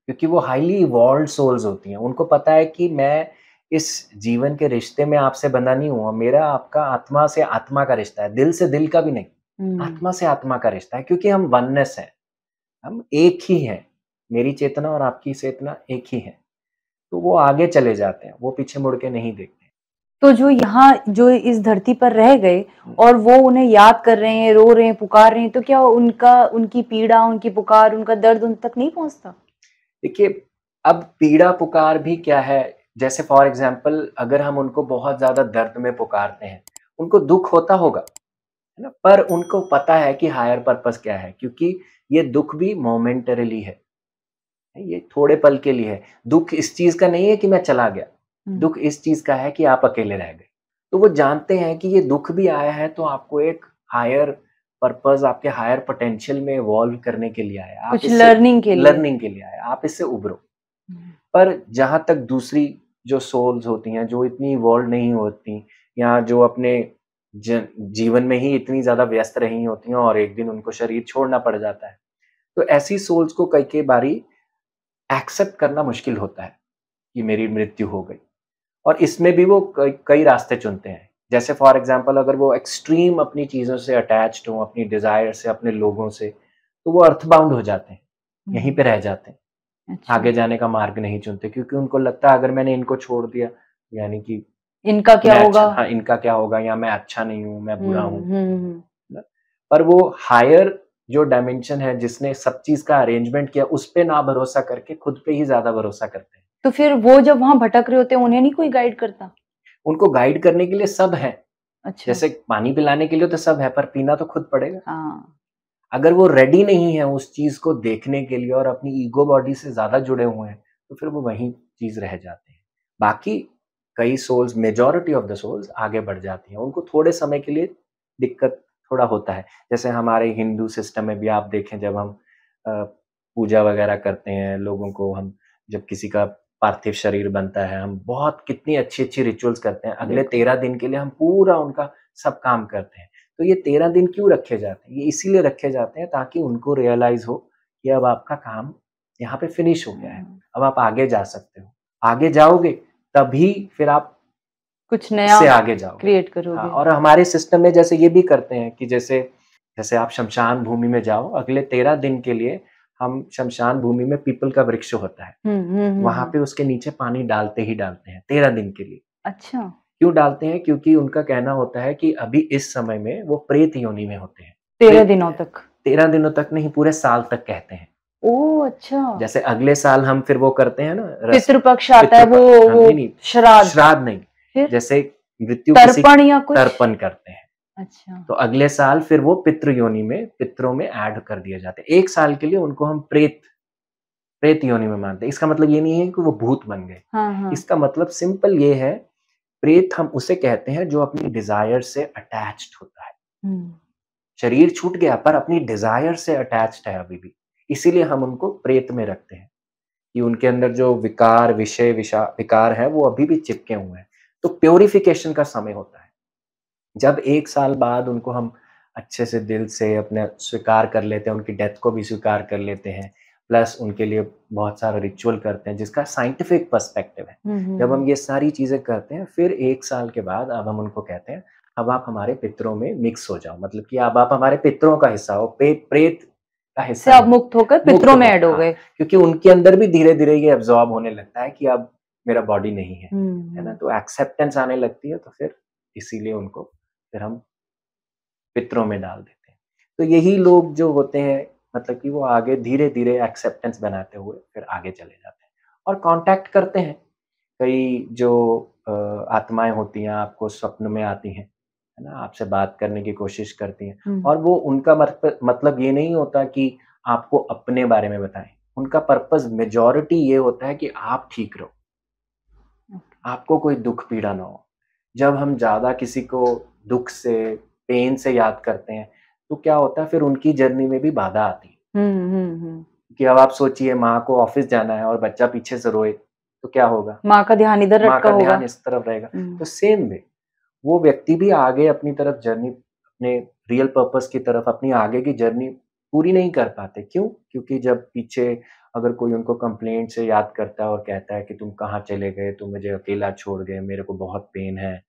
क्योंकि वो हाइली इवॉल्व्ड सोल्स होती हैं। उनको पता है कि मैं इस जीवन के रिश्ते में आपसे बंधा नहीं हुआ, मेरा आपका आत्मा से आत्मा का रिश्ता है, दिल से दिल का भी नहीं, आत्मा से आत्मा का रिश्ता है, क्योंकि हम वननेस हैं, हम एक ही हैं। मेरी चेतना और आपकी चेतना एक ही है। तो वो आगे चले जाते हैं, वो पीछे मुड़ के नहीं देखते। तो जो यहाँ जो इस धरती पर रह गए और वो उन्हें याद कर रहे हैं, रो रहे हैं, पुकार रहे हैं, तो क्या उनकी पीड़ा, उनकी पुकार, उनका दर्द उन तक नहीं पहुँचता? देखिए, अब पीड़ा पुकार भी क्या है, जैसे फॉर एग्जाम्पल अगर हम उनको बहुत ज़्यादा दर्द में पुकारते हैं, उनको दुःख होता होगा, है ना? पर उनको पता है कि हायर पर्पस क्या है, क्योंकि ये दुःख भी मोमेंटरीली है, ये थोड़े पल के लिए है। दुःख इस चीज़ का नहीं है कि मैं चला गया, दुःख इस चीज़ का है कि आप अकेले रह गए। तो वो जानते हैं कि ये दुःख भी आया है तो आपको एक हायर पर्पस आपके हायर पोटेंशियल में इवॉल्व करने के लिए आया, आप कुछ इससे लर्निंग के लिए आया, आप इससे उभरो। पर जहां तक दूसरी जो सोल्स होती हैं जो इतनी इवॉल्व नहीं होती या जो अपने जीवन में ही इतनी ज्यादा व्यस्त रही होती हैं और एक दिन उनको शरीर छोड़ना पड़ जाता है, तो ऐसी सोल्स को कई बारी एक्सेप्ट करना मुश्किल होता है कि मेरी मृत्यु हो गई। और इसमें भी वो कई रास्ते चुनते हैं। जैसे फॉर एग्जांपल अगर वो एक्सट्रीम अपनी चीज़ों से अटैच्ड हों, अपनी डिज़ायर से, अपने लोगों से, तो वो अर्थ बाउंड हो जाते हैं, यहीं पे रह जाते हैं। अच्छा। आगे जाने का मार्ग नहीं चुनते क्योंकि उनको लगता है अगर मैंने इनको छोड़ दिया यानी कि इनका क्या होगा? हाँ, इनका क्या होगा या मैं अच्छा नहीं हूँ, मैं बुरा हूँ। हम्म। पर वो हायर जो डायमेंशन है जिसने सब चीज का अरेंजमेंट किया उस पे ना भरोसा करके खुद पे ही ज्यादा भरोसा करते हैं। तो फिर वो जब वहां भटक रहे होते हैं उन्हें नहीं कोई गाइड करता? उनको गाइड करने के लिए सब है। अच्छा। जैसे पानी पिलाने के लिए तो सब है पर पीना तो खुद पड़ेगा। हाँ। अगर वो रेडी नहीं है उस चीज को देखने के लिए और अपनी ईगो बॉडी से ज्यादा जुड़े हुए हैं तो फिर वो वही चीज रह जाते हैं। बाकी कई souls, majority of the souls आगे बढ़ जाती हैं। उनको थोड़े समय के लिए दिक्कत थोड़ा होता है। जैसे हमारे हिंदू सिस्टम में भी आप देखें जब हम पूजा वगैरह करते हैं लोगों को, हम जब किसी का पार्थिव शरीर बनता है हम बहुत कितनी अच्छी अच्छी रिचुअल्स करते हैं। अगले 13 दिन के लिए हम पूरा उनका सब काम करते हैं। तो ये 13 दिन क्यों रखे जाते हैं? ये इसीलिए रखे जाते हैं ताकि उनको रियलाइज हो कि अब आपका काम यहाँ पे फिनिश हो गया है, अब आप आगे जा सकते हो। आगे जाओगे तभी फिर आप कुछ नया से आगे जाओगे, क्रिएट करोगे। हाँ, और हमारे सिस्टम में जैसे ये भी करते हैं कि जैसे जैसे आप शमशान भूमि में जाओ, अगले 13 दिन के लिए हम शमशान भूमि में पीपल का वृक्ष होता है, वहां पे उसके नीचे पानी डालते ही डालते हैं 13 दिन के लिए। अच्छा। क्यों डालते हैं? क्योंकि उनका कहना होता है कि अभी इस समय में वो प्रेत योनि में होते हैं। 13 दिनों तक? 13 दिनों तक नहीं, पूरे साल तक कहते हैं। ओह अच्छा। जैसे अगले साल हम फिर वो करते हैं ना पितृपक्ष आता है, हाँ, वो नहीं, श्राद्ध नहीं, फिर जैसे मृत्यु तर्पण या कुछ तर्पण करते हैं। अच्छा। तो अगले साल फिर वो पितृ योनि में, पितरों में ऐड कर दिए जाते हैं। 1 साल के लिए उनको हम प्रेत योनि में मानते हैं। इसका मतलब ये नहीं है कि वो भूत बन गए। हाँ। इसका मतलब सिंपल ये है, प्रेत हम उसे कहते हैं जो अपनी डिजायर से अटैच्ड होता है। शरीर छूट गया पर अपनी डिजायर से अटैच्ड है अभी भी, इसीलिए हम उनको प्रेत में रखते हैं कि उनके अंदर जो विकार, विकार है वो अभी भी चिपके हुए हैं। तो प्योरिफिकेशन का समय होता है। जब 1 साल बाद उनको हम अच्छे से दिल से अपने स्वीकार कर लेते हैं, उनकी डेथ को भी स्वीकार कर लेते हैं, प्लस उनके लिए बहुत सारा रिचुअल करते हैं जिसका साइंटिफिक पर्सपेक्टिव है। जब हम ये सारी चीजें करते हैं फिर 1 साल के बाद अब हम उनको कहते हैं अब आप हमारे पितरों में मिक्स हो जाओ, मतलब कि अब आप हमारे पितरों का हिस्सा हो, प्रेत का से हिस्सा आप मुक्त होकर पितरों में ऐड हो गए। क्योंकि उनके अंदर भी धीरे धीरे ये एब्जॉर्ब होने लगता है कि अब मेरा बॉडी नहीं है ना, तो एक्सेप्टेंस आने लगती है। तो फिर इसीलिए उनको फिर हम पितरों में डाल देते हैं। तो यही लोग जो होते हैं मतलब कि वो आगे धीरे धीरे एक्सेप्टेंस बनाते हुए फिर आगे चले जाते हैं और कांटेक्ट करते हैं। कई जो आत्माएं होती हैं आपको स्वप्न में आती हैं, है ना, आपसे बात करने की कोशिश करती हैं और वो उनका मतलब ये नहीं होता कि आपको अपने बारे में बताएं। उनका पर्पस मेजॉरिटी ये होता है कि आप ठीक रहो, आपको कोई दुख पीड़ा ना हो। जब हम ज्यादा किसी को दुख से, पेन से याद करते हैं तो क्या होता है फिर उनकी जर्नी में भी बाधा आती है। कि अब आप सोचिए माँ को ऑफिस जाना है और बच्चा पीछे से रोए तो क्या होगा? माँ का ध्यान इधर माँ रखा का होगा, ध्यान इस तरफ रहेगा। तो सेम वे वो व्यक्ति भी आगे अपनी तरफ जर्नी, अपने रियल पर्पस की तरफ अपनी आगे की जर्नी पूरी नहीं कर पाते। क्यों? क्योंकि जब पीछे अगर कोई उनको कंप्लेंट से याद करता है और कहता है कि तुम कहाँ चले गए, तुम मुझे अकेला छोड़ गए, मेरे को बहुत पेन है,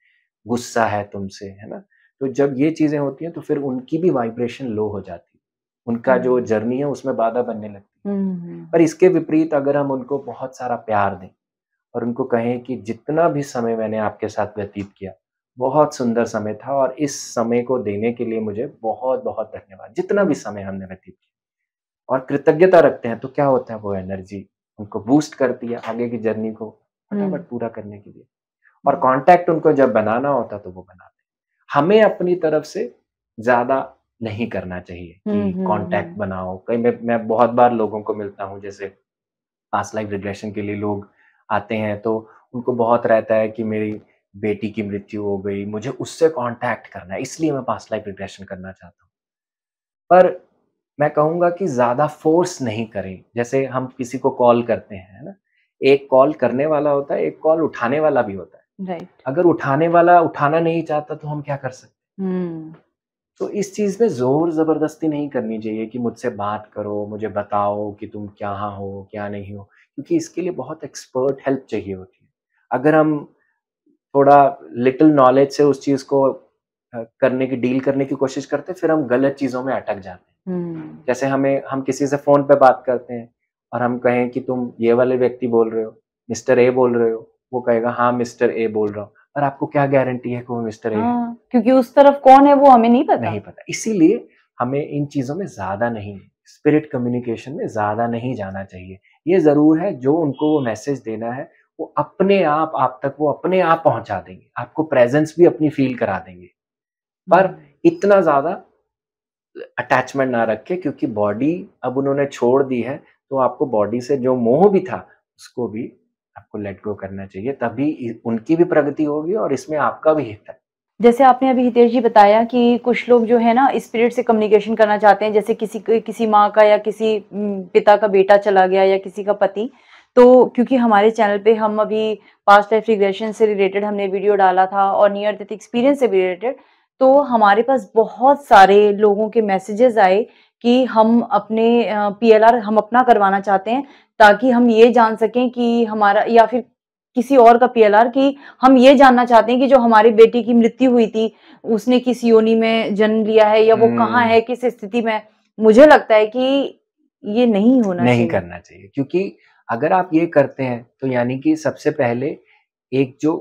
गुस्सा है तुमसे, है ना? तो जब ये चीजें होती हैं तो फिर उनकी भी वाइब्रेशन लो हो जाती है, उनका जो जर्नी है उसमें बाधा बनने लगती है। पर इसके विपरीत अगर हम उनको बहुत सारा प्यार दें और उनको कहें कि जितना भी समय मैंने आपके साथ व्यतीत किया बहुत सुंदर समय था और इस समय को देने के लिए मुझे बहुत बहुत धन्यवाद, जितना भी समय हमने व्यतीत किया, और कृतज्ञता रखते हैं तो क्या होता है वो एनर्जी उनको बूस्ट करती है आगे की जर्नी को फटाफट पूरा करने के लिए। और कांटेक्ट उनको जब बनाना होता तो वो बनाते हैं। हमें अपनी तरफ से ज्यादा नहीं करना चाहिए कि कांटेक्ट बनाओ। कई मैं बहुत बार लोगों को मिलता हूँ, जैसे पास्ट लाइफ रिग्रेशन के लिए लोग आते हैं तो उनको बहुत रहता है कि मेरी बेटी की मृत्यु हो गई, मुझे उससे कांटेक्ट करना है, इसलिए मैं पास्ट लाइफ रिग्रेशन करना चाहता हूँ। पर मैं कहूँगा कि ज़्यादा फ़ोर्स नहीं करें। जैसे हम किसी को कॉल करते हैं, है ना? एक कॉल करने वाला होता है, एक कॉल उठाने वाला भी होता है। राइट। अगर उठाने वाला उठाना नहीं चाहता तो हम क्या कर सकते हैं? हुँ। तो इस चीज़ में ज़ोर-ज़बरदस्ती नहीं करनी चाहिए कि मुझसे बात करो, मुझे बताओ कि तुम कहाँ हो, क्या नहीं हो, क्योंकि इसके लिए बहुत एक्सपर्ट हेल्प चाहिए होती है। अगर हम थोड़ा लिटिल नॉलेज से उस चीज़ को करने की डील करने की कोशिश करते हैं, फिर हम गलत चीज़ों में अटक जाते हैं। हुँ। जैसे हम किसी से फ़ोन पे बात करते हैं और हम कहें कि तुम ये वाले व्यक्ति बोल रहे हो, मिस्टर ए बोल रहे हो, वो कहेगा हाँ, मिस्टर ए बोल रहा हूँ, पर आपको क्या गारंटी है कि वो मिस्टर ए है? हाँ, क्योंकि उस तरफ कौन है वो हमें नहीं पता। नहीं पता। इसीलिए हमें इन चीज़ों में ज़्यादा नहीं, स्पिरिट कम्युनिकेशन में ज़्यादा नहीं जाना चाहिए। ये ज़रूर है जो उनको वो मैसेज देना है, वो अपने आप तक वो अपने आप पहुँचा देंगे। आपको प्रेज़ेंस भी अपनी फ़ील करा देंगे। पर हुँ। इतना ज़्यादा अटैचमेंट ना रखें, क्योंकि बॉडी अब उन्होंने छोड़ दी है, तो आपको बॉडी से जो मोह भी था, उसको भी आपको लेट गो करना चाहिए। तभी उनकी भी प्रगति होगी और इसमें आपका भी हित है। जैसे आपने अभी हितेश जी बताया कि कुछ लोग जो है ना स्पिरिट से कम्युनिकेशन करना चाहते हैं, जैसे किसी माँ का या किसी पिता का बेटा चला गया या किसी का पति। तो क्योंकि हमारे चैनल पे हम अभी पास्ट लाइफ रिग्रेशन से रिलेटेड हमने वीडियो डाला था और नियर डेथ एक्सपीरियंस से भी रिलेटेड, तो हमारे पास बहुत सारे लोगों के मैसेजेस आए कि हम अपने पीएलआर हम अपना करवाना चाहते हैं, ताकि हम ये जान सकें कि हमारा, या फिर किसी और का पीएलआर, कि हम ये जानना चाहते हैं कि जो हमारी बेटी की मृत्यु हुई थी, उसने किस योनि में जन्म लिया है या वो कहाँ हुँ। है, किस स्थिति में है। मुझे लगता है कि ये नहीं होना नहीं चाहिए। करना चाहिए, क्योंकि अगर आप ये करते हैं तो यानी कि सबसे पहले एक जो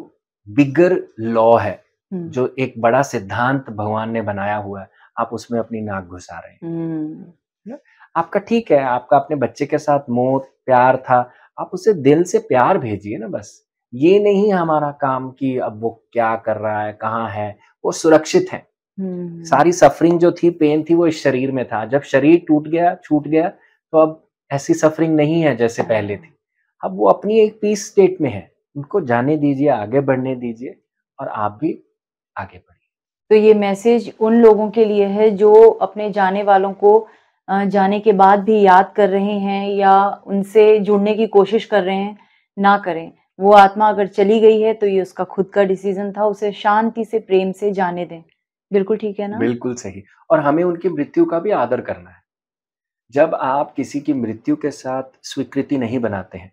बिगर लॉ है, हुँ। जो एक बड़ा सिद्धांत भगवान ने बनाया हुआ है, आप उसमें अपनी नाक घुसा रहे हैं। हुँ। है ना? आपका ठीक है, आपका अपने बच्चे के साथ मोह, प्यार था, आप उसे दिल से प्यार भेजिए ना बस। ये नहीं हमारा काम कि अब वो क्या कर रहा है, कहाँ है, वो सुरक्षित है। हुँ। सारी सफ़रिंग जो थी, पेन थी, वो इस शरीर में था। जब शरीर टूट गया, छूट गया, तो अब ऐसी सफ़रिंग नहीं है जैसे पहले थी। अब वो अपनी एक पीस स्टेट में है। उनको जाने दीजिए, आगे बढ़ने दीजिए और आप भी आगे बढ़िए। तो ये मैसेज उन लोगों के लिए है जो अपने जाने वालों को जाने के बाद भी याद कर रहे हैं या उनसे जुड़ने की कोशिश कर रहे हैं, ना करें। वो आत्मा अगर चली गई है तो ये उसका खुद का डिसीज़न था, उसे शांति से, प्रेम से जाने दें। बिल्कुल ठीक है ना? बिल्कुल सही। और हमें उनकी मृत्यु का भी आदर करना है। जब आप किसी की मृत्यु के साथ स्वीकृति नहीं बनाते हैं,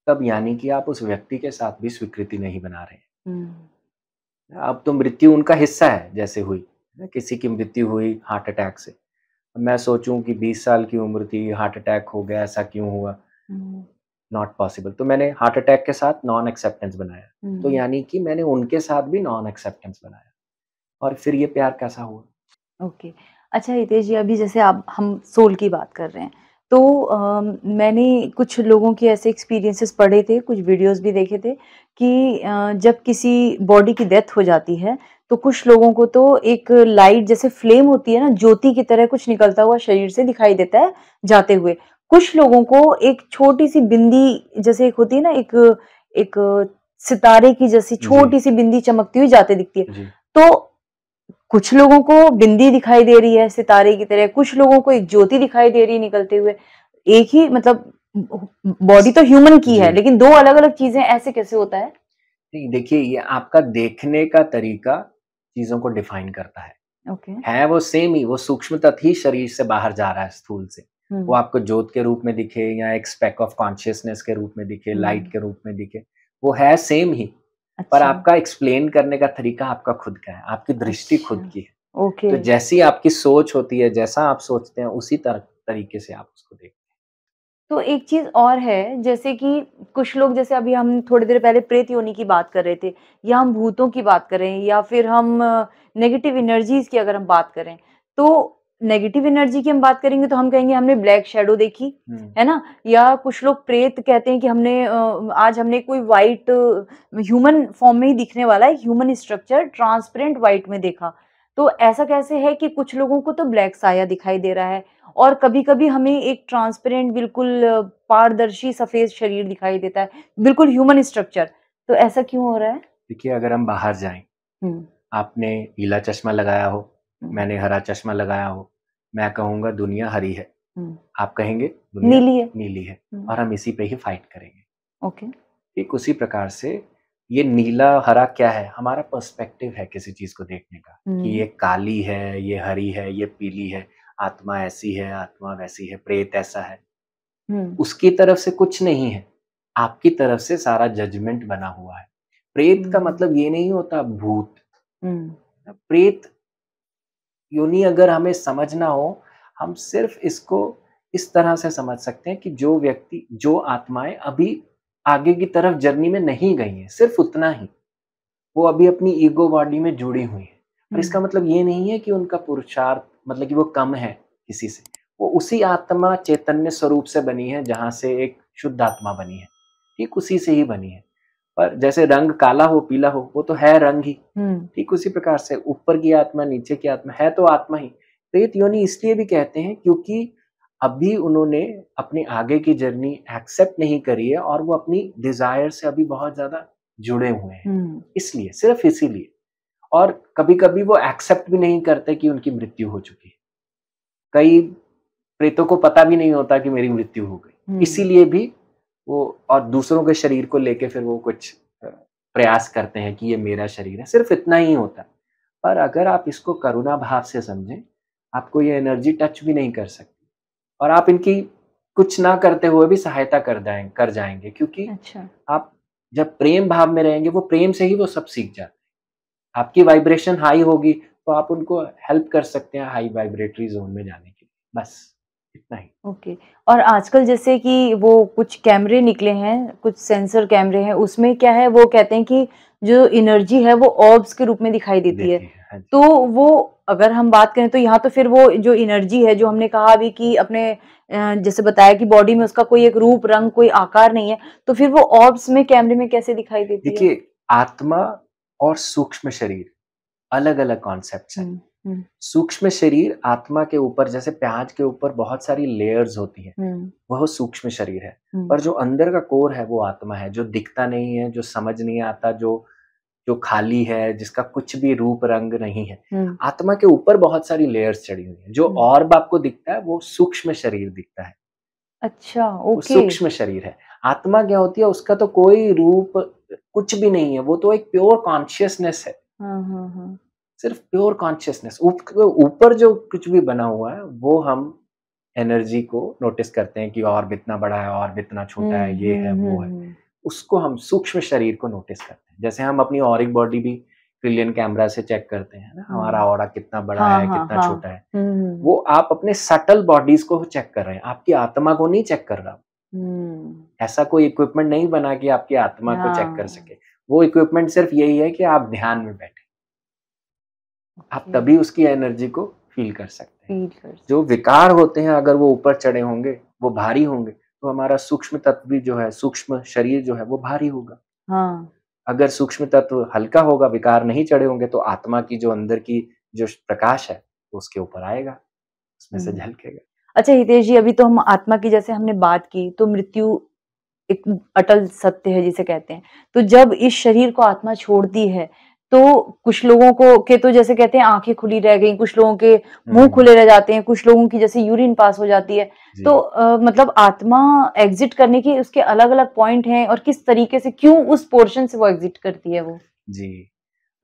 तब यानी कि आप उस व्यक्ति के साथ भी स्वीकृति नहीं बना रहे हैं। हुँ। अब तो मृत्यु उनका हिस्सा है, जैसे हुई, है ना? किसी की मृत्यु हुई हार्ट अटैक से। अब मैं सोचूँ कि 20 साल की उम्र थी, हार्ट अटैक हो गया, ऐसा क्यों हुआ? हुँ। Not possible. तो मैंने हार्ट अटैक के साथ नॉन एक्सेप्टेंस बनाया। तो हुँ। यानी कि मैंने उनके साथ भी नॉन एक्सेप्टेंस बनाया और फिर ये प्यार कैसा हुआ? ओके। अच्छा हितेश जी, अभी जैसे आप हम सोल की बात कर रहे हैं, तो मैंने कुछ लोगों के ऐसे एक्सपीरियंसेस पढ़े थे, कुछ वीडियोज़ भी देखे थे कि जब किसी बॉडी की डेथ हो जाती है, तो कुछ लोगों को तो एक लाइट जैसे फ्लेम होती है ना, ज्योति की तरह कुछ निकलता हुआ शरीर से दिखाई देता है जाते हुए। कुछ लोगों को एक छोटी-सी बिंदी जैसे एक होती है ना, एक एक सितारे की जैसी जी, छोटी-सी बिंदी चमकती हुई जाते दिखती है। जी। तो कुछ लोगों को बिंदी दिखाई दे रही है सितारे की तरह, कुछ लोगों को एक ज्योति दिखाई दे रही है निकलते हुए। एक ही मतलब बॉडी तो ह्यूमन की जी। है, लेकिन 2 अलग-अलग चीज़ें, ऐसे कैसे होता है? नहीं, देखिए ये आपका देखने का तरीका चीज़ों को डिफ़ाइन करता है। ओके। है वो सेम ही, वो सूक्ष्म तत्व ही शरीर से बाहर जा रहा है स्थूल से। वो हुँ। आपको ज्योत के रूप में दिखे या एक स्पेक ऑफ कॉन्शियसनेस के रूप में दिखे, लाइट हुँ। के रूप में दिखे, वो है सेम ही। पर अच्छा। आपका एक्सप्लेन करने का तरीका आपका खुद का है, आपकी दृष्टि अच्छा। खुद की है। ओके। तो जैसी आपकी सोच होती है, जैसा आप सोचते हैं, उसी तरीके से आप उसको देखते तो एक चीज़ और है, जैसे कि कुछ लोग, जैसे अभी हम थोड़ी देर पहले प्रेत योनि की बात कर रहे थे, या हम भूतों की बात कर रहे हैं, या फिर हम नेगेटिव एनर्जीज़ की अगर हम बात करें, तो नेगेटिव एनर्जी की हम बात करेंगे तो हम कहेंगे हमने ब्लैक शैडो देखी, हैं। है ना? या कुछ लोग प्रेत कहते हैं कि हमने आज हमने कोई व्हाइट ह्यूमन फॉर्म में ही दिखने वाला है, ह्यूमन स्ट्रक्चर ट्रांसपेरेंट व्हाइट में देखा। तो ऐसा कैसे है कि कुछ लोगों को तो ब्लैक साया दिखाई दे रहा है, और कभी-कभी हमें एक ट्रांसपेरेंट बिल्कुल पारदर्शी सफ़ेद शरीर दिखाई देता है, बिल्कुल ह्यूमन स्ट्रक्चर। तो ऐसा क्यों हो रहा है? देखिए, अगर हम बाहर जाएँ, हुँ। आपने नीला चश्मा लगाया हो, हुँ। मैंने हरा चश्मा लगाया हो, मैं कहूंगा दुनिया हरी है, हम्म, आप कहेंगे दुनिया नीली है। नीली है, हम्म, और हम इसी पे ही फाइट करेंगे। ओके। ठीक उसी प्रकार से ये नीला हरा क्या है, हमारा पर्सपेक्टिव है किसी चीज को देखने का, कि हम्म, ये काली है, ये हरी है, ये पीली है, आत्मा ऐसी है, आत्मा वैसी है, प्रेत ऐसा है। हम्म, उसकी तरफ से कुछ नहीं है, आपकी तरफ से सारा जजमेंट बना हुआ है। प्रेत का हम्म, मतलब ये नहीं होता भूत। हम्म, प्रेत योनि अगर हमें समझना हो, हम सिर्फ इसको इस तरह से समझ सकते हैं कि जो व्यक्ति, जो आत्माएं अभी आगे की तरफ जर्नी में नहीं गई हैं, सिर्फ उतना ही। वो अभी अपनी ईगो बॉडी में जुड़ी हुई हैं। और इसका हम्म, मतलब ये नहीं है कि उनका पुरुषार्थ मतलब कि वो कम है किसी से। वो उसी आत्मा चैतन्य स्वरूप से बनी है जहाँ से एक शुद्ध आत्मा बनी है। ठीक उसी से ही बनी है। पर जैसे रंग काला हो, पीला हो, वो तो है रंग ही। हम्म, ठीक उसी प्रकार से ऊपर की आत्मा, नीचे की आत्मा है तो आत्मा ही। प्रेत योनि इसलिए भी कहते हैं क्योंकि अभी उन्होंने अपनी आगे की जर्नी एक्सेप्ट नहीं करी है और वो अपनी डिजायर से अभी बहुत ज्यादा जुड़े हुए हैं। हम्म, इसलिए, सिर्फ इसीलिए। और कभी-कभी वो एक्सेप्ट भी नहीं करते कि उनकी मृत्यु हो चुकी है। कई प्रेतों को पता भी नहीं होता कि मेरी मृत्यु हो गई। हम्म, इसीलिए भी वो और दूसरों के शरीर को लेके फिर वो कुछ प्रयास करते हैं कि ये मेरा शरीर है, सिर्फ इतना ही होता है। पर अगर आप इसको करुणा भाव से समझें, आपको ये एनर्जी टच भी नहीं कर सकती और आप इनकी कुछ ना करते हुए भी सहायता कर जाएँगे क्योंकि अच्छा, आप जब प्रेम भाव में रहेंगे, वो प्रेम से ही वो सब सीख जाते हैं। आपकी वाइब्रेशन हाई होगी, तो आप उनको हेल्प कर सकते हैं हाई वाइब्रेटरी ज़ोन में जाने के लिए, बस इतना ही। ओके। और आजकल जैसे कि वो कुछ कैमरे निकले हैं, कुछ सेंसर कैमरे हैं, उसमें क्या है वो कहते हैं कि जो एनर्जी है वो ऑर्ब्स के रूप में दिखाई देती है। देती है, हाँ जी। तो वो अगर हम बात करें तो यहाँ तो फिर वो जो एनर्जी है जो हमने कहा अभी कि अपने जैसे बताया कि बॉडी में उसका कोई एक रूप, रंग, कोई आकार नहीं है, तो फिर वो ऑर्ब्स में कैमरे में कैसे दिखाई देती है? देखिए, आत्मा और सूक्ष्म शरीर अलग-अलग कॉन्सेप्ट्स हैं। हुँ, हुँ, सूक्ष्म शरीर आत्मा के ऊपर जैसे प्याज के ऊपर बहुत सारी लेयर्स होती हैं, हुँ, वह सूक्ष्म शरीर है। हुँ, पर जो अंदर का कोर है वो आत्मा है, जो दिखता नहीं है, जो समझ नहीं आता, जो जो खाली है, जिसका कुछ भी रूप रंग नहीं है। हुँ, आत्मा के ऊपर बहुत सारी लेयर्स चढ़ी हुई हैं। जो हुँ। ऑर्ब आपको दिखता है वो सूक्ष्म शरीर दिखता है, अच्छा, वो ओके। सूक्ष्म शरीर है। आत्मा क्या होती है, उसका तो कोई रूप कुछ भी नहीं है, वो तो एक प्योर कॉन्शियसनेस है। हाँ, हाँ, हाँ। सिर्फ प्योर कॉन्शियसनेस। ऊपर जो कुछ भी बना हुआ है वो हम एनर्जी को नोटिस करते हैं कि ऑर्ब इतना बड़ा है, ऑर्ब इतना छोटा हुँ, है, ये है, हुँ, हुँ, वो है। हुँ। उसको हम सूक्ष्म शरीर को नोटिस करते हैं। जैसे हम अपनी ऑरिक बॉडी भी ट्रिलियन कैमरा से चेक करते हैं ना, हमारा हुँ। ऑरा कितना बड़ा हाँ, है, हाँ, कितना हाँ। छोटा है। हुँ, हुँ, वो आप अपने सटल बॉडीज़ को चेक कर रहे हैं, आपकी आत्मा को नहीं चेक कर रहा। हुँ। ऐसा कोई इक्विपमेंट नहीं बना कि आपकी आत्मा को चेक कर हाँ, सके। वो इक्विपमेंट सिर्फ यही है कि आप ध्यान में बैठे। आप ओके, तभी उसकी एनर्जी को फ़ील कर सकते हैं। फ़ील कर जो सकते हैं। विकार होते हैं अगर वो ऊपर चढ़े होंगे, वो भारी होंगे, तो हमारा सूक्ष्म तत्व भी जो है, सूक्ष्म शरीर जो है वो भारी होगा। हाँ। अगर सूक्ष्म तत्व हल्का होगा, विकार नहीं चढ़े होंगे, तो आत्मा की जो अंदर की जो प्रकाश है, वो उसके ऊपर आएगा, उसमें से हुँ। झलकेगा। अच्छा हितेश जी, अभी तो हम आत्मा की जैसे हमने बात की, तो मृत्यु एक अटल सत्य है जिसे कहते हैं। तो जब इस शरीर को आत्मा छोड़ती है, तो कुछ लोगों को के तो जैसे कहते हैं आँखें खुली रह गई, कुछ लोगों के मुँह हुँ, खुले रह जाते हैं, कुछ लोगों की जैसे यूरिन पास हो जाती है। जी, तो मतलब आत्मा एग्ज़िट करने के उसके अलग-अलग पॉइंट हैं और किस तरीके से क्यों उस पोर्शन से वो एग्ज़िट करती है वो? जी।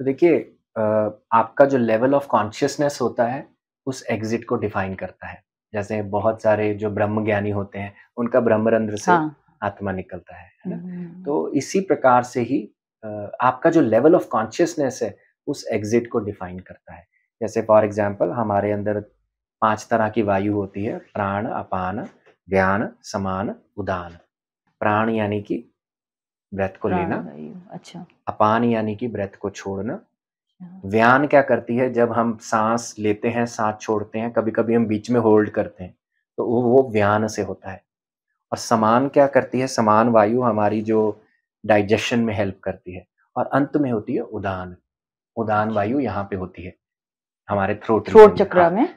तो देखिए आपका जो लेवल ऑफ कॉन्शियसनेस होता है, उस एग्ज़िट को डिफ़ाइन करता है। जैसे बहुत सारे जो ब्रह्म ज्ञानी होते हैं, उनका ब्रह्मरंध्र से हाँ। आत्मा निकलता है हुँ, ना? हुँ, तो इसी प्रकार से ही आपका जो लेवल ऑफ कॉन्शियसनेस है, उस एग्ज़िट को डिफ़ाइन करता है। जैसे फॉर एग्ज़ाम्पल हमारे अंदर 5 तरह की वायु होती है, प्राण, अपान, व्यान, समान, उदान। प्राण यानी कि ब्रेथ को लेना, प्राणवायु, अच्छा। अपान यानी कि ब्रेथ को छोड़ना। अच्छा। व्यान क्या करती है, जब हम साँस लेते हैं, साँस छोड़ते हैं, कभी-कभी हम बीच में होल्ड करते हैं, तो वो व्यान से होता है। और समान क्या करती है, समान वायु हमारी जो डाइजेशन में हेल्प करती है। और अंत में होती है उदान। उदान अच्छा, वायु यहाँ पे होती है, हमारे थ्रोट रीजन थ्रोट में। चक्रा हाँ, में?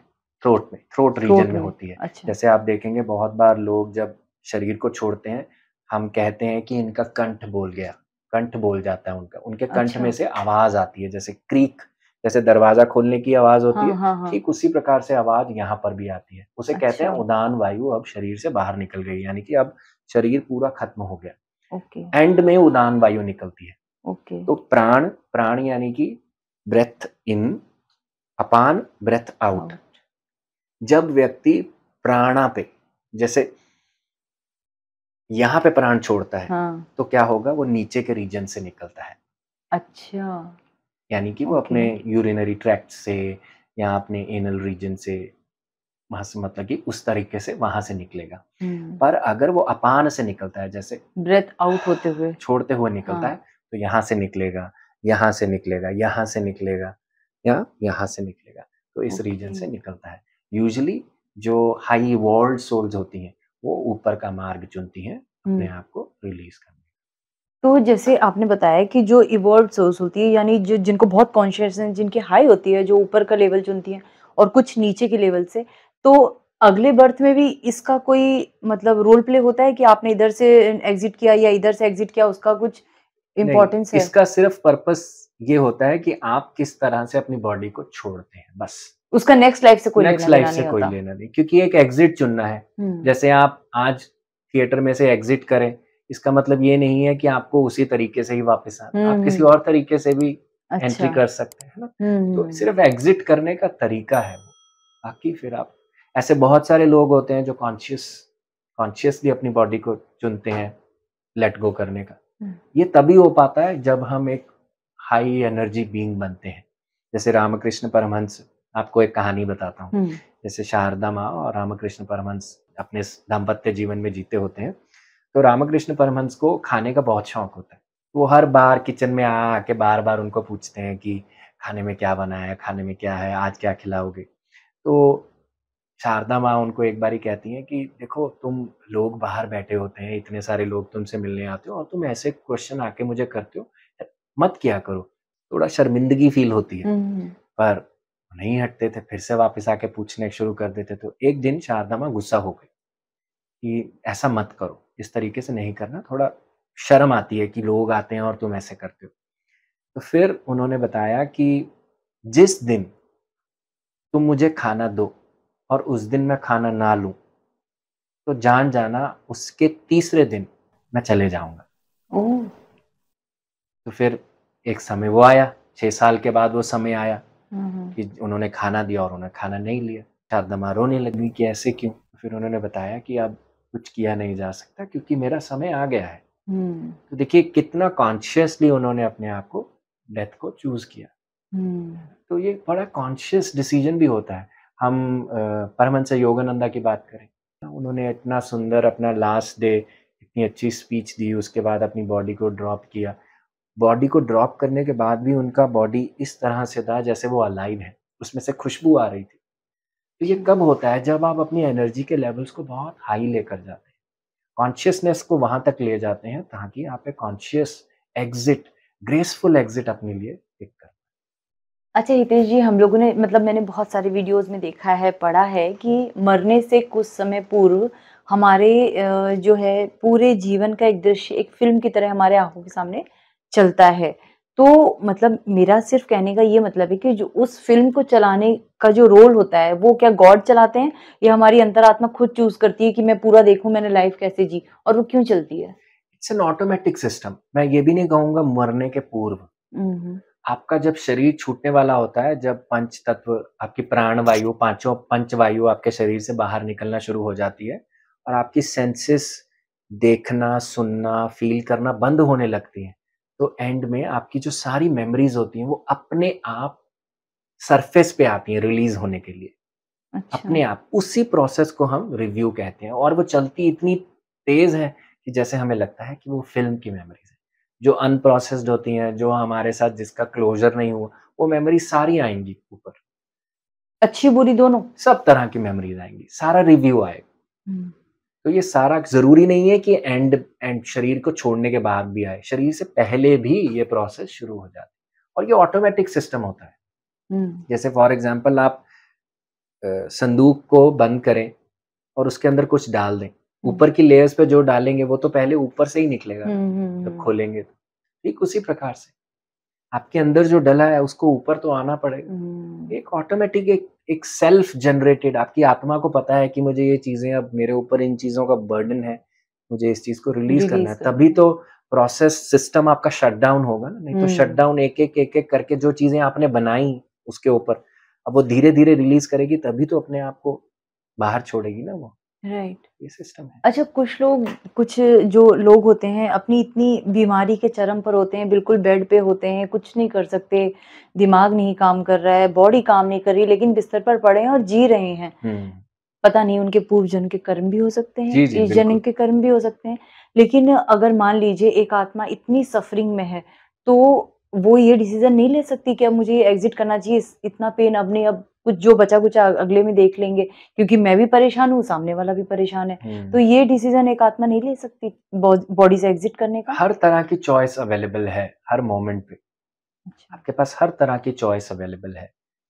थ्रोट रीजन थ्रोट में में, होती है। अच्छा। जैसे आप देखेंगे बहुत बार लोग जब शरीर को छोड़ते हैं, हम कहते हैं कि इनका कंठ बोल गया, कंठ बोल जाता है उनका। उनके कंठ अच्छा, में से आवाज़ आती है जैसे क्रीक, जैसे दरवाजा खोलने की आवाज होती हाँ, है, हाँ, हाँ। ठीक उसी प्रकार से आवाज यहाँ पर भी आती है। उसे कहते हैं अच्छा, उदान वायु अब शरीर से बाहर निकल गई, यानी कि अब शरीर पूरा खत्म हो गया। ओके, एंड में उदान वायु निकलती है। ओके। तो प्राण, प्राण यानी कि breath in, upon breath out. Out. जब व्यक्ति प्राणा पे, जैसे यहाँ पे प्राण छोड़ता है, हाँ, तो क्या होगा, वो नीचे के रीजन से निकलता है। अच्छा, यानी कि वो ओके। अपने यूरिनरी ट्रैक्ट से या अपने एनल रीजन से, वहां से मतलब कि उस तरीके से वहां से निकलेगा। हुँ, पर अगर वो अपान से निकलता है, जैसे ब्रेथ आउट होते हुए। छोड़ते हुए निकलता है, हाँ, तो यहाँ से निकलेगा, यहाँ से निकलेगा, यहाँ से निकलेगा या यहाँ से निकलेगा, तो इस रीजन ओके। से निकलता है। यूजुअली जो हाई इवॉल्व्ड सोल्स होती हैं, वो ऊपर का मार्ग चुनती हैं अपने हुँ। आप को रिलीज करने तो जैसे आपने बताया कि जो इवॉल्व्ड सोल्स होती है यानी जो जिनको बहुत कॉन्शियसनेस जिनकी हाई होती है, जो ऊपर का लेवल चुनती हैं और कुछ नीचे के लेवल से, तो अगले बर्थ में भी इसका कोई मतलब रोल प्ले होता है कि आपने इधर से एग्ज़िट किया या इधर से एग्ज़िट किया, उसका कुछ नहीं, इम्पोर्टेंस है? इसका सिर्फ पर्पस ये होता है कि आप किस तरह से अपनी बॉडी को छोड़ते हैं, बस। उसका नेक्स्ट लाइफ़ से कोई नेक्स्ट लाइफ लेना-देना से नहीं कोई होता। लेना नहीं, क्योंकि एक एग्जिट चुनना है। हुँ, जैसे आप आज थिएटर में से एग्जिट करें, इसका मतलब ये नहीं है कि आपको उसी तरीके से ही वापस आना है। हुँ, आप किसी हुँ। और तरीके से भी अच्छा। एंट्री कर सकते हैं, है ना? हुँ, तो हुँ। सिर्फ एग्जिट करने का तरीका है वो। बाकी फिर आप, ऐसे बहुत सारे लोग होते हैं जो कॉन्शियसली अपनी बॉडी को चुनते हैं लेट गो करने का। हुँ, ये तभी हो पाता है जब हम एक हाई एनर्जी बीइंग बनते हैं। जैसे रामकृष्ण परमहंस, आपको एक कहानी बताता हूँ। हुँ। जैसे शारदा माँ और रामकृष्ण परमहंस अपने दाम्पत्य जीवन में जीते होते हैं, तो रामकृष्ण परमहंस को खाने का बहुत शौक होता है। वो हर बार किचन में आके बार बार उनको पूछते हैं कि खाने में क्या बना है, खाने में क्या है, आज क्या खिलाओगे। तो शारदा माँ उनको एक बारी कहती हैं कि देखो, तुम लोग बाहर बैठे होते हैं, इतने सारे लोग तुमसे मिलने आते हो और तुम ऐसे क्वेश्चन आके मुझे करते हो, मत किया करो। थोड़ा शर्मिंदगी फील होती है। हुँ, हुँ। पर नहीं हटते थे, फिर से वापस आके पूछने शुरू कर देते। तो एक दिन शारदा माँ गुस्सा हो गई कि ऐसा मत करो, इस तरीके से नहीं करना, थोड़ा शर्म आती है कि लोग आते हैं और तुम ऐसे करते हो। तो फिर उन्होंने बताया कि जिस दिन तुम मुझे खाना दो और उस दिन मैं खाना ना लूँ, तो जान जाना उसके तीसरे दिन मैं चले जाऊँगा। ओह! तो फिर एक समय वो आया, 6 साल के बाद वो समय आया हुँ, हुँ। कि उन्होंने खाना दिया और उन्होंने खाना नहीं लिया। शारदा माँ रोने लगी कि ऐसे क्यों? फिर उन्होंने बताया कि अब कुछ किया नहीं जा सकता क्योंकि मेरा समय आ गया है। हुँ, तो देखिए कितना कॉन्शियसली उन्होंने अपने आप को, डेथ को चूज़ किया। हुँ। तो ये बड़ा कॉन्शियस डिसीजन भी होता है। हम परमहंस योगानंदा की बात करें, उन्होंने इतना सुंदर अपना लास्ट डे, इतनी अच्छी स्पीच दी, उसके बाद अपनी बॉडी को ड्रॉप किया। बॉडी को ड्रॉप करने के बाद भी उनका बॉडी इस तरह से था जैसे वो अलाइव है, उसमें से खुशबू आ रही थी। तो ये अच्छा। कब होता है? जब आप अपनी एनर्जी के लेवल्स को बहुत हाई लेकर जाते हैं, कॉन्शियसनेस को वहाँ तक ले जाते हैं ताकि आप एक कॉन्शियस एग्ज़िट, ग्रेसफुल एग्ज़िट अपने लिए पिक करें। अच्छा हितेश जी, हम लोगों ने मतलब मैंने बहुत सारे वीडियोज़ में देखा है, पढ़ा है कि मरने से कुछ समय पूर्व हमारे जो है पूरे जीवन का एक दृश्य एक फ़िल्म की तरह हमारे आँखों के सामने चलता है। तो मतलब मेरा सिर्फ़ कहने का ये मतलब है कि जो उस फ़िल्म को चलाने का जो रोल होता है, वो क्या गॉड चलाते हैं या हमारी अंतरात्मा खुद चूज़ करती है कि मैं पूरा देखूँ मैंने लाइफ़ कैसे जी और वो क्यों चलती है? It's an automatic system. मैं ये भी नहीं कहूँगा मरने के पूर्व। हुँ, हुँ। आपका जब शरीर छूटने वाला होता है, जब पंच तत्व, आपकी प्राण वायु, पाँचों पंच वायु आपके शरीर से बाहर निकलना शुरू हो जाती है और आपकी सेंसेस देखना, सुनना, फ़ील करना बंद होने लगती हैं। तो एंड में आपकी जो सारी मेमोरीज़ होती हैं, वो अपने आप सरफ़ेस पे आती हैं रिलीज़ होने के लिए। अच्छा। अपने आप, उसी प्रोसेस को हम रिव्यू कहते हैं और वो चलती इतनी तेज़ है कि जैसे हमें लगता है कि वो फ़िल्म की मेमोरीज़ हैं। जो अनप्रोसेस्ड होती हैं, जो हमारे साथ जिसका क्लोज़र नहीं हुआ, वो मेमोरी सारी आएँगी ऊपर। अच्छी-बुरी दोनों? सब तरह की मेमोरीज़ आएँगी, सारा रिव्यू आएगा। हुँ। तो ये सारा ज़रूरी नहीं है कि एंड एंड शरीर को छोड़ने के बाद भी आए, शरीर से पहले भी ये प्रोसेस शुरू हो जाती है और ये ऑटोमैटिक सिस्टम होता है। हुँ। जैसे फॉर एग्ज़ाम्पल आप संदूक को बंद करें और उसके अंदर कुछ डाल दें। हुँ। ऊपर की लेयर्स पे जो डालेंगे वो तो पहले ऊपर से ही निकलेगा हुँ, ना, हुँ, जब हुँ। खोलेंगे तो। ठीक उसी प्रकार से। आपके अंदर जो डला है उसको ऊपर तो आना पड़ेगा। एक ऑटोमेटिक एक सेल्फ जनरेटेड, आपकी आत्मा को पता है कि मुझे ये चीजें, अब मेरे ऊपर इन चीजों का बर्डन है, मुझे इस चीज को रिलीज करना रिलीज है, करना तभी है। तो प्रोसेस सिस्टम आपका शट डाउन होगा ना। नहीं तो शट डाउन एक एक करके जो चीजें आपने बनाई उसके ऊपर, अब वो धीरे धीरे रिलीज करेगी, तभी तो अपने आप को बाहर छोड़ेगी ना वो। राइट। ये सिस्टम है। अच्छा, कुछ जो लोग होते हैं अपनी इतनी बीमारी के चरम पर होते हैं, बिल्कुल बेड पे होते हैं, कुछ नहीं कर सकते, दिमाग नहीं काम कर रहा है, बॉडी काम नहीं कर रही, लेकिन बिस्तर पर पड़े हैं और जी रहे हैं। पता नहीं उनके पूर्व जन्म के कर्म भी हो सकते हैं, जी, जी, इस जन्म बिल्कुल। के कर्म भी हो सकते हैं। लेकिन अगर मान लीजिए एक आत्मा इतनी सफरिंग में है, तो वो ये डिसीज़न नहीं ले सकती कि अब मुझे ये एग्ज़िट करना चाहिए, इस इतना पेन अब नहीं, अब कुछ जो बचा-कुचा अगले में देख लेंगे, क्योंकि मैं भी परेशान हूँ, सामने वाला भी परेशान है। तो ये डिसीज़न एक आत्मा नहीं ले सकती बॉडी से एग्ज़िट करने का? हर तरह की चॉइस अवेलेबल है, हर मोमेंट पे। अच्छा। आपके पास हर तरह की चॉइस अवेलेबल है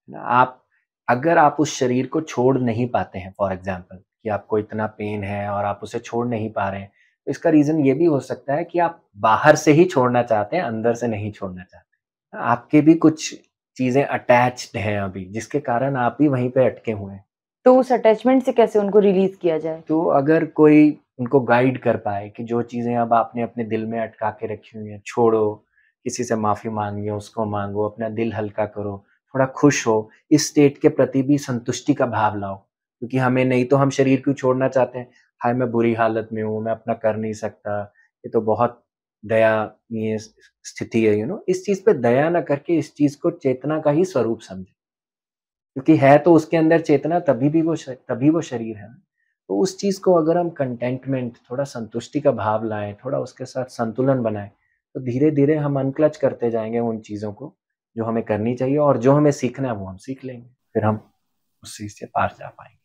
ना। आप अगर आप उस शरीर को छोड़ नहीं पाते हैं, फॉर एग्जांपल कि आपको इतना पेन है और आप उसे छोड़ नहीं पा रहे हैं, तो इसका रीज़न ये भी हो सकता है कि आप बाहर से ही छोड़ना चाहते हैं, अंदर से नहीं छोड़ना चाहते। आपके भी कुछ चीज़ें अटैच्ड हैं अभी, जिसके कारण आप भी वहीं पे अटके हुए हैं। तो उस अटैचमेंट से कैसे उनको रिलीज़ किया जाए? तो अगर कोई उनको गाइड कर पाए कि जो चीज़ें अब आपने अपने दिल में अटका के रखी हुई हैं, छोड़ो, किसी से माफ़ी माँगिए, उसको माँगो, अपना दिल हल्का करो, थोड़ा खुश हो, इस स्टेट के प्रति भी संतुष्टि का भाव लाओ। क्योंकि हमें नहीं तो हम शरीर क्यों छोड़ना चाहते हैं? हाय मैं बुरी हालत में हूँ, मैं अपना कर नहीं सकता, ये तो बहुत दयनीय स्थिति है, इस चीज़ पे दया ना करके इस चीज़ को चेतना का ही स्वरूप समझें। क्योंकि है तो उसके अंदर चेतना, तभी वो शरीर है ना। तो उस चीज़ को अगर हम कंटेंटमेंट, थोड़ा संतुष्टि का भाव लाएँ, थोड़ा उसके साथ संतुलन बनाएँ, तो धीरे-धीरे हम अनक्लच करते जाएँगे उन चीज़ों को, जो हमें करनी चाहिए, और जो हमें सीखना है वो हम सीख लेंगे। फिर हम उस चीज़ से पार जा पाएँगे।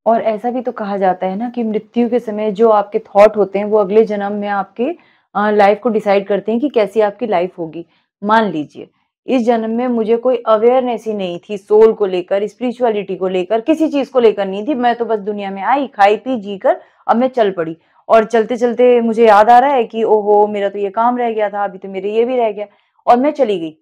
और ऐसा भी तो कहा जाता है ना कि मृत्यु के समय जो आपके थॉट होते हैं वो अगले जन्म में आपके लाइफ को डिसाइड करते हैं कि कैसी आपकी लाइफ होगी। मान लीजिए इस जन्म में मुझे कोई अवेयरनेस ही नहीं थी, सोल को लेकर, स्पिरिचुअलिटी को लेकर, किसी चीज को लेकर नहीं थी। मैं तो बस दुनिया में आई, खाई पी जी कर अब मैं चल पड़ी, और चलते चलते मुझे याद आ रहा है कि ओहो मेरा तो ये काम रह गया था, अभी तो मेरे ये भी रह गया, और मैं चली गई।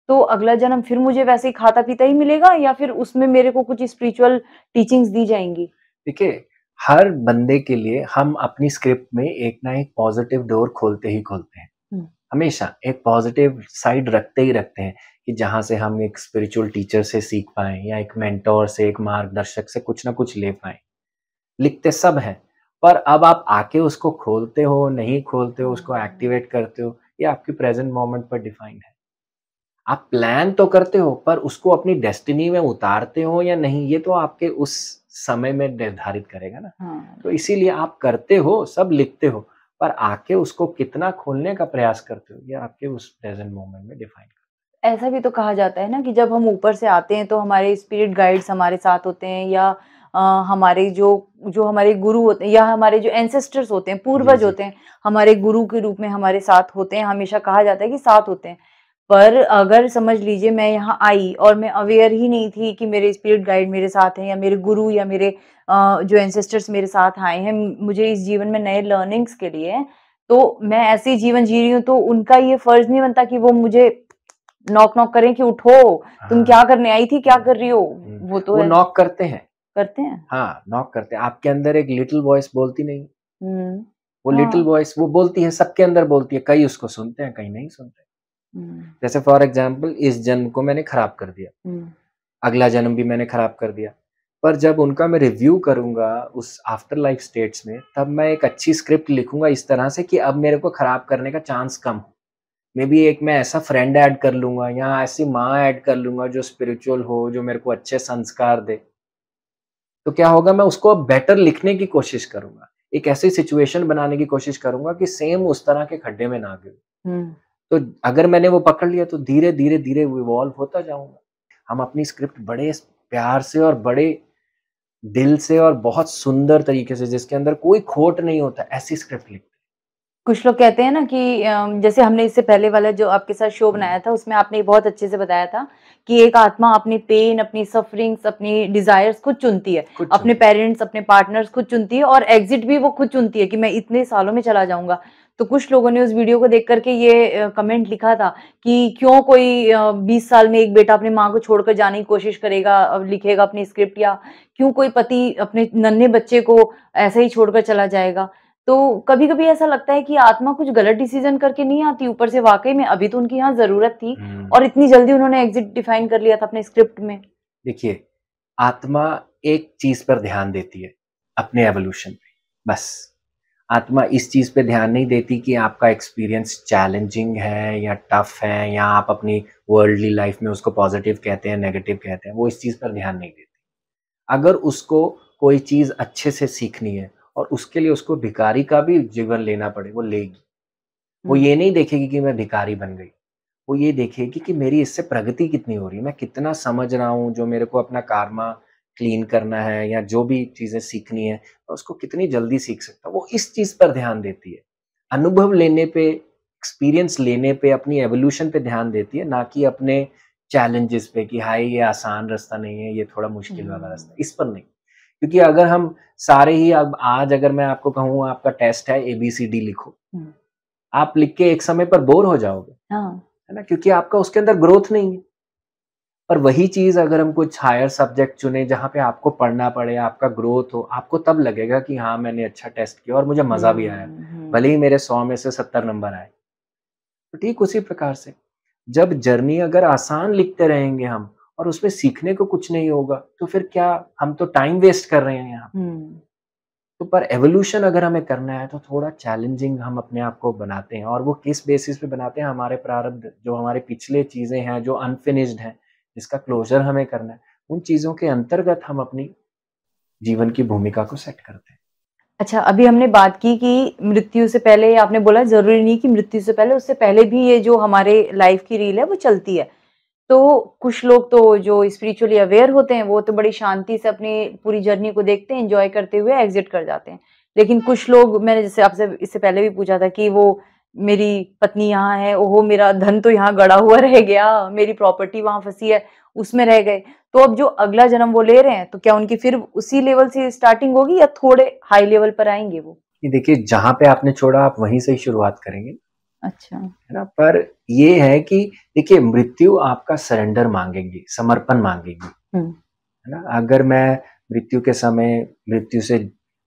तो अगला जन्म फिर मुझे वैसे ही खाता पीता ही मिलेगा, या फिर उसमें मेरे को कुछ स्पिरिचुअल टीचिंग्स दी जाएंगी? देखिए, हर बंदे के लिए हम अपनी स्क्रिप्ट में एक ना एक पॉज़िटिव डोर खोलते ही खोलते हैं। हुँ। हमेशा एक पॉजिटिव साइड रखते ही रखते हैं कि जहाँ से हम एक स्पिरिचुअल टीचर से सीख पाएँ या एक मेंटर से, एक मार्गदर्शक से कुछ ना कुछ ले पाएँ। लिखते सब हैं, पर अब आप आके उसको खोलते हो, नहीं खोलते हो, उसको एक्टिवेट करते हो, ये आपके प्रेज़ेंट मोमेंट पर डिफाइंड है। आप प्लान तो करते हो, पर उसको अपनी डेस्टिनी में उतारते हो या नहीं, ये तो आपके उस समय में निर्धारित करेगा ना। हाँ, तो इसीलिए आप करते हो, सब लिखते हो, पर आके उसको कितना खोलने का प्रयास करते हो, ये आपके उस प्रेज़ेंट मोमेंट में डिफाइन ऐसा भी तो कहा जाता है ना कि जब हम ऊपर से आते हैं तो हमारे स्पिरिट गाइड्स हमारे साथ होते हैं, या हमारे जो जो हमारे गुरु होते हैं, या हमारे जो एंसेस्टर्स होते हैं, जी, पूर्वज जी। होते हैं, हमारे गुरु के रूप में हमारे साथ होते हैं। हमेशा कहा जाता है कि साथ होते हैं। पर अगर समझ लीजिए मैं यहाँ आई और मैं अवेयर ही नहीं थी कि मेरे स्पिरिट गाइड मेरे साथ हैं, या मेरे गुरु, या मेरे जो एंसेस्टर्स मेरे साथ आए हैं मुझे इस जीवन में नए लर्निंग्स के लिए, तो मैं ऐसे ही जीवन जी रही हूँ, तो उनका ये फर्ज नहीं बनता कि वो मुझे नॉक नॉक करें कि उठो, तुम हाँ। क्या करने आई थी, क्या कर रही हो? हुँ, वो तो वो है, नॉक करते हैं। करते हैं। हाँ, नॉक करते हैं। आपके अंदर एक लिटिल वॉइस बोलती नहीं, हुँ। वो लिटिल हाँ। वॉइस वो बोलती है, सबके अंदर बोलती है, कई उसको सुनते हैं, कई नहीं सुनते। हुँ, जैसे फॉर एग्ज़ाम्पल इस जन्म को मैंने खराब कर दिया, हुँ, अगला जन्म भी मैंने खराब कर दिया। पर जब उनका मैं रिव्यू करूँगा उस आफ्टर लाइफ स्टेट्स में, तब मैं एक अच्छी स्क्रिप्ट लिखूँगा इस तरह से कि अब मेरे को खराब करने का चांस कम हो। मेबी एक मैं ऐसा फ्रेंड ऐड कर लूँगा या ऐसी माँ ऐड कर लूँगा जो स्पिरिचुअल हो, जो मेरे को अच्छे संस्कार दे। तो क्या होगा, मैं उसको अब बेटर लिखने की कोशिश करूँगा। एक ऐसी सिचुएशन बनाने की कोशिश करूँगा कि सेम उस तरह के खड्डे में ना गिरूँ। हुँ। तो अगर मैंने वो पकड़ लिया तो धीरे, धीरे, धीरे इवॉल्व होता जाऊँगा। हम अपनी स्क्रिप्ट बड़े प्यार से और बड़े दिल से और बहुत सुंदर तरीके से, जिसके अंदर कोई खोट नहीं होता, ऐसी स्क्रिप्ट लिखते कुछ लोग कहते हैं ना कि जैसे हमने इससे पहले वाला जो आपके साथ शो हैं। बनाया था, उसमें आपने बहुत अच्छे से बताया था कि एक आत्मा अपनी पेन, अपनी सफरिंग्स, अपनी डिज़ायर्स खुद चुनती है। खुद अपने चुनते हैं। पेरेंट्स, अपने पार्टनर्स खुद चुनती है, और एग्ज़िट भी वो खुद चुनती है कि मैं इतने सालों में चला जाऊँगा। तो कुछ लोगों ने उस वीडियो को देख करके ये कमेंट लिखा था कि क्यों कोई 20 साल में एक बेटा अपनी माँ को छोड़कर जाने की कोशिश करेगा, लिखेगा अपनी स्क्रिप्ट, या क्यों कोई पति अपने नन्हे बच्चे को ऐसे ही छोड़कर चला जाएगा। तो कभी-कभी ऐसा लगता है कि आत्मा कुछ गलत डिसीजन करके नहीं आती, ऊपर से वाक़ई में अभी तो उनकी यहाँ ज़रूरत थी और इतनी जल्दी उन्होंने एग्ज़िट डिफाइन कर लिया था अपने स्क्रिप्ट में। देखिए, आत्मा एक चीज़ पर ध्यान देती है, अपने एवोल्यूशन पे, बस। आत्मा इस चीज़ पे ध्यान नहीं देती कि आपका एक्सपीरियंस चैलेंजिंग है या टफ है, या आप अपनी वर्ल्डली लाइफ में उसको पॉजिटिव कहते हैं, नेगेटिव कहते हैं, वो इस चीज़ पर ध्यान नहीं देती। अगर उसको कोई चीज़ अच्छे से सीखनी है और उसके लिए उसको भिखारी का भी जीवन लेना पड़े, वो लेगी। वो ये नहीं देखेगी कि मैं भिखारी बन गई, वो ये देखेगी कि मेरी इससे प्रगति कितनी हो रही है, मैं कितना समझ रहा हूँ, जो मेरे को अपना कार्मा क्लीन करना है या जो भी चीज़ें सीखनी है, मैं उसको कितनी जल्दी सीख सकता हूँ। वो इस चीज़ पर ध्यान देती है। अनुभव लेने पे, एक्सपीरियंस लेने पे, अपनी एवोल्यूशन पे ध्यान देती है, ना कि अपने चैलेंजेस पे कि हाय ये आसान रास्ता नहीं है, ये थोड़ा मुश्किल वाला रास्ता है, इस पर नहीं। क्योंकि अगर हम सारे ही अब आज अगर मैं आपको कहूँ आपका टेस्ट है ABCD लिखो, आप लिख के एक समय पर बोर हो जाओगे, है ना? क्योंकि आपका उसके अंदर ग्रोथ नहीं है। और वही चीज़ अगर हम कुछ हायर सब्जेक्ट चुने जहाँ पे आपको पढ़ना पड़े, आपका ग्रोथ हो, आपको तब लगेगा कि हाँ, मैंने अच्छा टेस्ट किया और मुझे मज़ा भी आया। भले ही मेरे 100 में से 70 नंबर आए। तो ठीक उसी प्रकार से, जब जर्नी अगर आसान लिखते रहेंगे हम और उसमें सीखने को कुछ नहीं होगा, तो फिर क्या हम तो टाइम वेस्ट कर रहे हैं यहाँ। तो पर एवोल्यूशन अगर हमें करना है तो थोड़ा चैलेंजिंग हम अपने आप को बनाते हैं, और वो किस बेसिस पे बनाते हैं, हमारे प्रारब्ध, जो हमारे पिछले चीज़ें हैं, जो अनफिनिश्ड हैं, जिसका क्लोज़र हमें करना है, उन चीज़ों के अंतर्गत हम अपनी जीवन की भूमिका को सेट करते हैं। अच्छा, अभी हमने बात की कि मृत्यु से पहले, आपने बोला ज़रूरी नहीं कि मृत्यु से पहले, उससे पहले भी ये जो हमारे लाइफ़ की रील है वो चलती है। तो कुछ लोग तो जो स्पिरिचुअली अवेयर होते हैं, वो तो बड़ी शांति से अपनी पूरी जर्नी को देखते हैं, एन्जॉय करते हुए एग्ज़िट कर जाते हैं। लेकिन कुछ लोग, मैंने जैसे आपसे इससे पहले भी पूछा था कि वो मेरी पत्नी यहाँ है, ओहो! मेरा धन तो यहाँ गड़ा हुआ रह गया, मेरी प्रॉपर्टी वहाँ फँसी है, उसमें रह गए। तो अब जो अगला जन्म वो ले रहे हैं, तो क्या उनकी फिर उसी लेवल से स्टार्टिंग होगी या थोड़े हाई लेवल पर आएँगे वो? कि देखिए, जहाँ पे आपने छोड़ा आप वहीं से ही शुरुआत करेंगे, अच्छा। है ना? पर ये है कि देखिए, मृत्यु आपका सरेंडर माँगेगी, समर्पण माँगेगी, हुँ। है ना? अगर मैं मृत्यु के समय मृत्यु से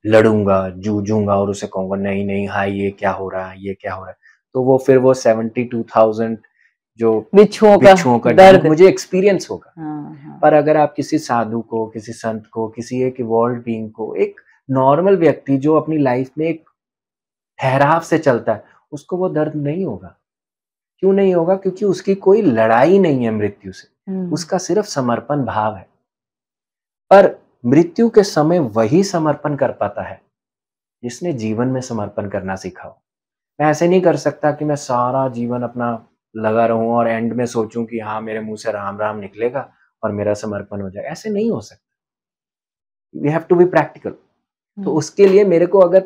लड़ूँगा, जूझूँगा और उसे कहूँगा नहीं, नहीं, हाय ये क्या हो रहा है, ये क्या हो रहा है? तो वो फिर वो 72,000 जो बिच्छुओं का डंक दर्द। मुझे एक्सपीरियंस होगा। हाँ, हाँ। पर अगर आप किसी साधु को, किसी संत को, किसी एक इवॉल्व्ड बीइंग को, एक नॉर्मल व्यक्ति जो अपनी लाइफ में एक ठहराव से चलता है, उसको वो दर्द नहीं होगा। क्यों नहीं होगा? क्योंकि उसकी कोई लड़ाई नहीं है मृत्यु से, उसका सिर्फ समर्पण भाव है। पर मृत्यु के समय वही समर्पण कर पाता है, जिसने जीवन में समर्पण करना सीखा हो। मैं ऐसे नहीं कर सकता कि मैं सारा जीवन अपना लगा रहूँ और एंड में सोचूँ कि हाँ, मेरे मुँह से राम-राम निकलेगा और मेरा समर्पण हो जाएगा, ऐसे नहीं हो सकता। We have to be practical. तो उसके लिए मेरे को अगर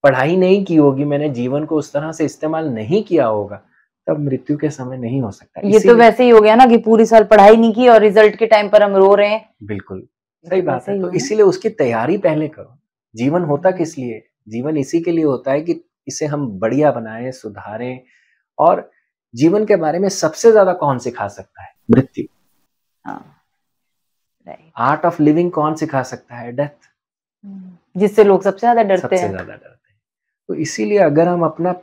पढ़ाई नहीं की होगी, मैंने जीवन को उस तरह से इस्तेमाल नहीं किया होगा, तब मृत्यु के समय नहीं हो सकता। ये तो वैसे ही हो गया ना कि पूरी साल पढ़ाई नहीं की और रिजल्ट के टाइम पर हम रो रहे हैं। बिल्कुल, सही बात है। तो इसीलिए उसकी तैयारी पहले करो। जीवन होता किस लिए? जीवन इसी के लिए होता है कि इसे हम बढ़िया बनाएँ, सुधारें, और जीवन के बारे में सबसे ज़्यादा कौन सिखा सकता है? मृत्यु। हाँ, राइट। आर्ट ऑफ लिविंग कौन सिखा सकता है? डेथ। जिससे लोग सबसे ज़्यादा डरते सबसे हैं। ज़्यादा डरते हैं। तो इसीलिए अगर हम अपना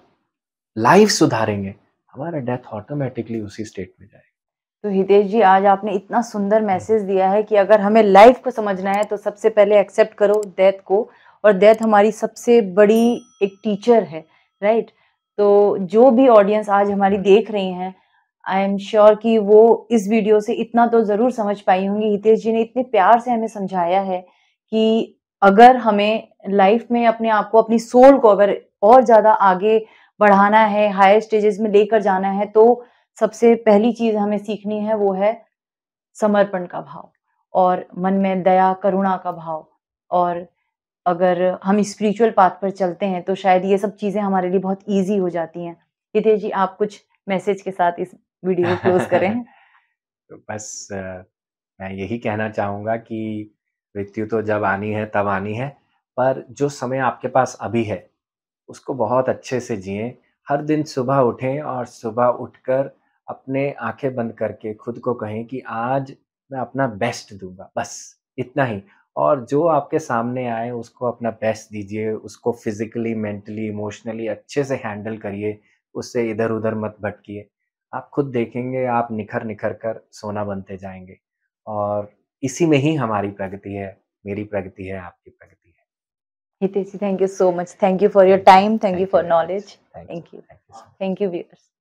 लाइफ सुधारेंगे, हमारा डेथ ऑटोमैटिकली उसी स्टेट में जाएगा। तो हितेश जी, आज आपने इतना सुंदर मैसेज दिया है कि अगर हमें लाइफ को समझना है तो सबसे पहले एक्सेप्ट करो डेथ को, और डेथ हमारी सबसे बड़ी एक टीचर है, राइट? तो जो भी ऑडियंस आज हमारी देख रही हैं, आई एम श्योर कि वो इस वीडियो से इतना तो ज़रूर समझ पाई होंगी। हितेश जी ने इतने प्यार से हमें समझाया है कि अगर हमें लाइफ में अपने आप को, अपनी सोल को अगर और ज़्यादा आगे बढ़ाना है, हायर स्टेजेस में लेकर जाना है, तो सबसे पहली चीज़ हमें सीखनी है वो है समर्पण का भाव, और मन में दया, करुणा का भाव। और अगर हम स्पिरिचुअल पाथ पर चलते हैं तो शायद ये सब चीज़ें हमारे लिए बहुत ईज़ी हो जाती हैं। हितेश जी, आप कुछ मैसेज के साथ इस वीडियो को क्लोज़ करें। तो बस मैं यही कहना चाहूँगा कि मृत्यु तो जब आनी है तब आनी है, पर जो समय आपके पास अभी है, उसको बहुत अच्छे से जिएँ। हर दिन सुबह उठें और सुबह उठकर अपने आँखें बंद करके खुद को कहें कि आज मैं अपना बेस्ट दूँगा, बस इतना ही। और जो आपके सामने आए उसको अपना बेस्ट दीजिए, उसको फ़िज़िकली, मेंटली, इमोशनली अच्छे से हैंडल करिए, उससे इधर-उधर मत भटकिए। आप खुद देखेंगे आप निखर-निखर कर सोना बनते जाएँगे और इसी में ही हमारी प्रगति है, मेरी प्रगति है, आपकी प्रगति है। Hitesh, thank you so much. Thank you for your thank you, time. Thank you thank you for very much. knowledge. Thank Thank you. You so much. Thank you, viewers.